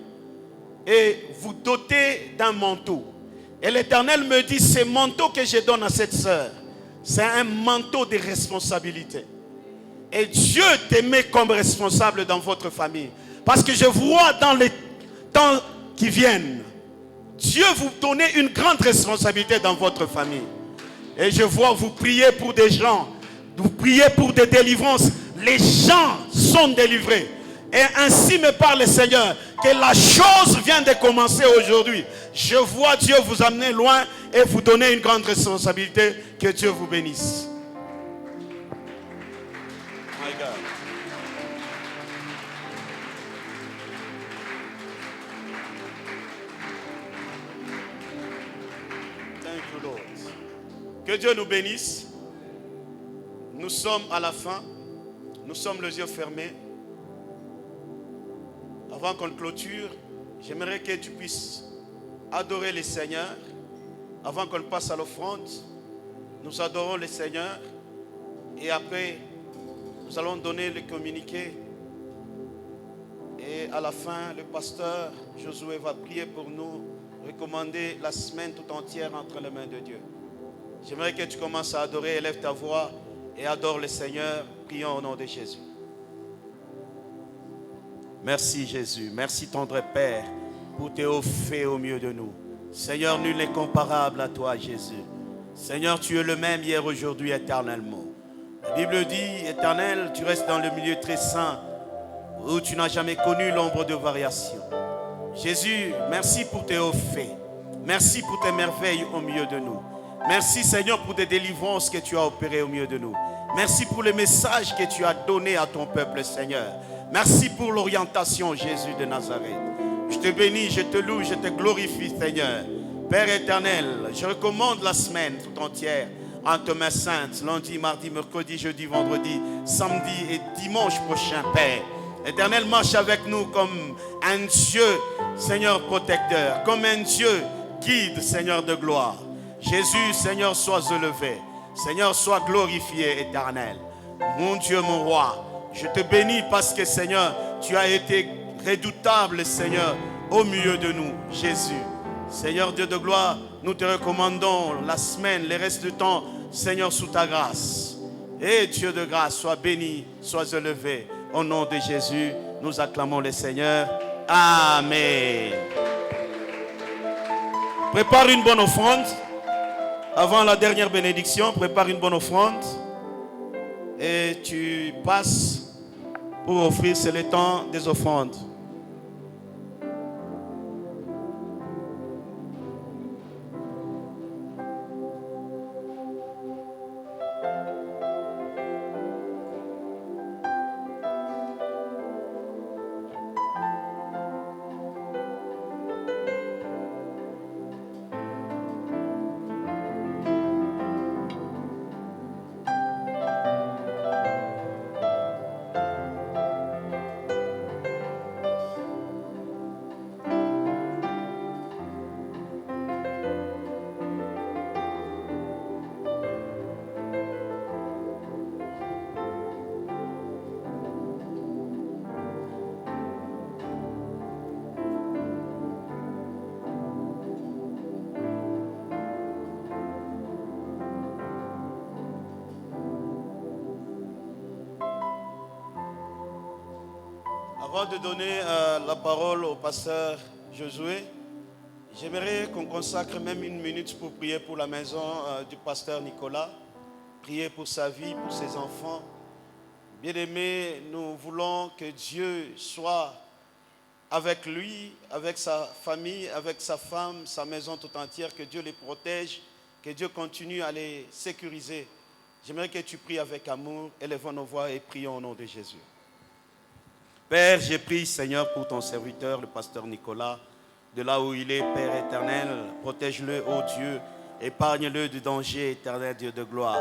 et vous doter d'un manteau. Et l'Éternel me dit, ce manteau que je donne à cette sœur, c'est un manteau de responsabilité. Et Dieu te met comme responsable dans votre famille. Parce que je vois dans les temps qui viennent, Dieu vous donner une grande responsabilité dans votre famille. Et je vois vous prier pour des gens, vous priez pour des délivrances. Les gens sont délivrés. Et ainsi me parle le Seigneur, que la chose vient de commencer aujourd'hui. Je vois Dieu vous amener loin et vous donner une grande responsabilité. Que Dieu vous bénisse. My God. Thank you, Lord. Que Dieu nous bénisse. Nous sommes à la fin. Nous sommes les yeux fermés. Avant qu'on clôture, j'aimerais que tu puisses adorer le Seigneur. Avant qu'on passe à l'offrande, nous adorons le Seigneur. Et après, Nous allons donner le communiqué. Et à la fin, le pasteur Josué va prier pour nous, recommander la semaine tout entière entre les mains de Dieu. J'aimerais que tu commences à adorer, élève ta voix et adore le Seigneur. Prions au nom de Jésus. Merci Jésus, merci tendre Père pour tes hauts faits au milieu de nous. Seigneur, nul n'est comparable à toi Jésus. Seigneur, tu es le même hier, aujourd'hui, éternellement. La Bible dit, Éternel, tu restes dans le milieu très saint où tu n'as jamais connu l'ombre de variation. Jésus, merci pour tes hauts faits. Merci pour tes merveilles au milieu de nous. Merci Seigneur pour tes délivrances que tu as opérées au milieu de nous. Merci pour le message que tu as donné à ton peuple Seigneur. Merci pour l'orientation Jésus de Nazareth. Je te bénis, je te loue, je te glorifie Seigneur. Père éternel, je recommande la semaine tout entière entre tes mains saintes, lundi, mardi, mercredi, jeudi, vendredi, samedi et dimanche prochain, Père. Éternel, marche avec nous comme un Dieu, Seigneur protecteur, comme un Dieu guide, Seigneur de gloire. Jésus, Seigneur, sois élevé. Seigneur, sois glorifié, éternel. Mon Dieu, mon roi, je te bénis parce que, Seigneur, tu as été redoutable, Seigneur, au milieu de nous, Jésus. Seigneur Dieu de gloire, nous te recommandons la semaine, le reste du temps, Seigneur, sous ta grâce. Et Dieu de grâce, sois béni, sois élevé. Au nom de Jésus, nous acclamons le Seigneur. Amen. Prépare une bonne offrande. Avant la dernière bénédiction, prépare une bonne offrande. Et tu passes pour offrir, c'est le temps des offrandes. Avant de donner la parole au pasteur Josué, j'aimerais qu'on consacre même une minute pour prier pour la maison du pasteur Nicolas, prier pour sa vie, pour ses enfants. Bien-aimés, nous voulons que Dieu soit avec lui, avec sa famille, avec sa femme, sa maison tout entière, que Dieu les protège, que Dieu continue à les sécuriser. J'aimerais que tu pries avec amour, élevons nos voix et prions au nom de Jésus. Père, j'ai prié, Seigneur, pour ton serviteur, le pasteur Nicolas, de là où il est, Père éternel, protège-le, ô Dieu, épargne-le du danger éternel, Dieu de gloire.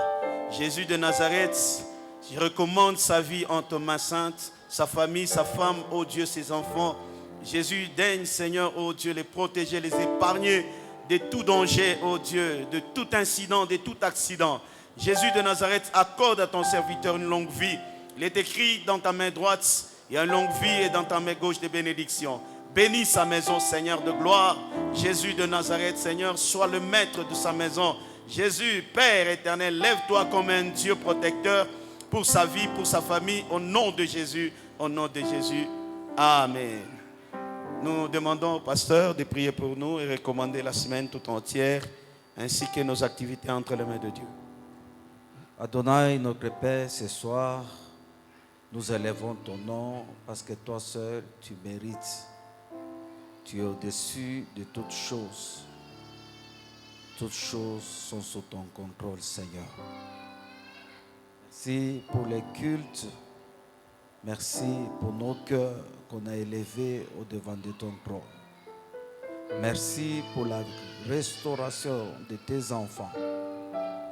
Jésus de Nazareth, je recommande sa vie en tes mains saintes, sa famille, sa femme, ô Dieu, ses enfants. Jésus, daigne, Seigneur, ô Dieu, les protéger, les épargner de tout danger, ô Dieu, de tout incident, de tout accident. Jésus de Nazareth, accorde à ton serviteur une longue vie. Il est écrit dans ta main droite, il y a une longue vie et dans ta main gauche des bénédictions. Bénis sa maison, Seigneur de gloire. Jésus de Nazareth, Seigneur, sois le maître de sa maison. Jésus, Père éternel, lève-toi comme un Dieu protecteur pour sa vie, pour sa famille, au nom de Jésus, au nom de Jésus. Amen. Nous demandons au pasteur de prier pour nous et recommander la semaine tout entière, ainsi que nos activités entre les mains de Dieu. Adonai, notre Père, ce soir, nous élevons ton nom parce que toi seul, tu mérites. Tu es au-dessus de toutes choses. Toutes choses sont sous ton contrôle, Seigneur. Merci pour les cultes. Merci pour nos cœurs qu'on a élevés au-devant de ton trône. Merci pour la restauration de tes enfants.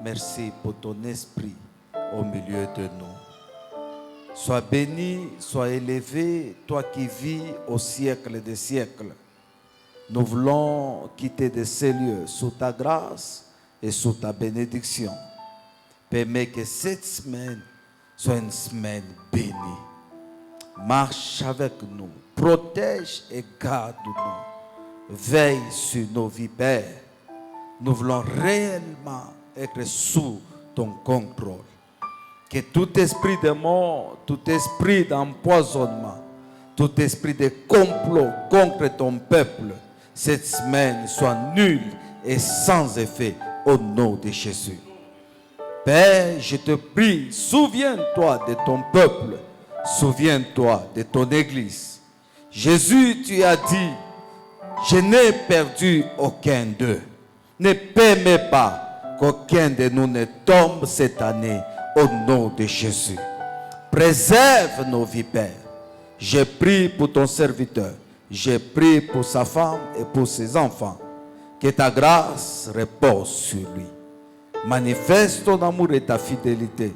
Merci pour ton esprit au milieu de nous. Sois béni, sois élevé, toi qui vis au siècle des siècles. Nous voulons quitter de ces lieux sous ta grâce et sous ta bénédiction. Permets que cette semaine soit une semaine bénie. Marche avec nous, protège et garde-nous. Veille sur nos vies, Père. Nous voulons réellement être sous ton contrôle. Que tout esprit de mort, tout esprit d'empoisonnement, tout esprit de complot contre ton peuple, cette semaine soit nul et sans effet au nom de Jésus. Père, je te prie, souviens-toi de ton peuple, souviens-toi de ton église. Jésus, tu as dit, je n'ai perdu aucun d'eux. Ne permets pas qu'aucun de nous ne tombe cette année au nom de Jésus. Préserve nos vies, Père. Je prie pour ton serviteur. Je prie pour sa femme et pour ses enfants. Que ta grâce repose sur lui. Manifeste ton amour et ta fidélité.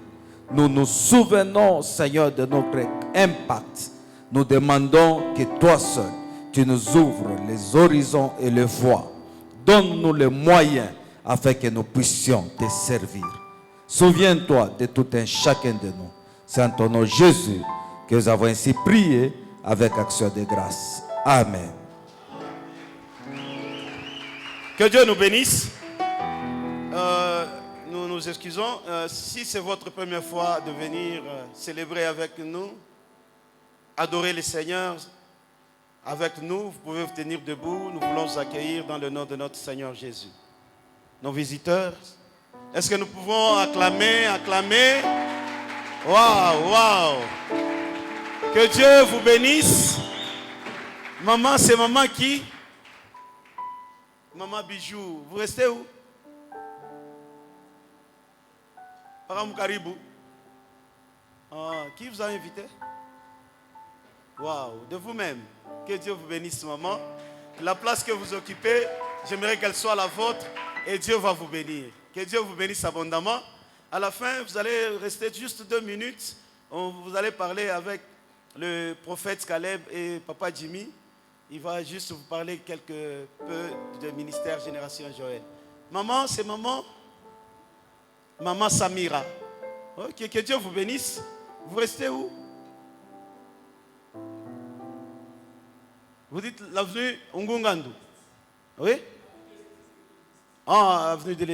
Nous nous souvenons, Seigneur, de notre impact. Nous demandons que toi seul, tu nous ouvres les horizons et les voies. Donne-nous les moyens afin que nous puissions te servir. Souviens-toi de tout un chacun de nous. C'est en ton nom Jésus que nous avons ainsi prié avec action de grâce. Amen. Que Dieu nous bénisse. Nous nous excusons. Si c'est votre première fois de venir célébrer avec nous, adorer le Seigneur avec nous, vous pouvez vous tenir debout. Nous voulons vous accueillir dans le nom de notre Seigneur Jésus. Nos visiteurs, est-ce que nous pouvons acclamer? Waouh, waouh. Que Dieu vous bénisse. Maman, c'est maman qui? Maman Bijou. Vous restez où? Param Karibou. Qui vous a invité? Waouh, de vous-même. Que Dieu vous bénisse, maman. La place que vous occupez, j'aimerais qu'elle soit la vôtre et Dieu va vous bénir. Que Dieu vous bénisse abondamment. À la fin, vous allez rester juste 2 minutes. Vous allez parler avec le prophète Caleb et Papa Jimmy. Il va juste vous parler quelque peu du ministère Génération Joël. Maman, c'est maman? Maman Samira. Ok, que Dieu vous bénisse. Vous restez où? Vous dites l'avenue Ngungandu. Oui? Ah, avenue de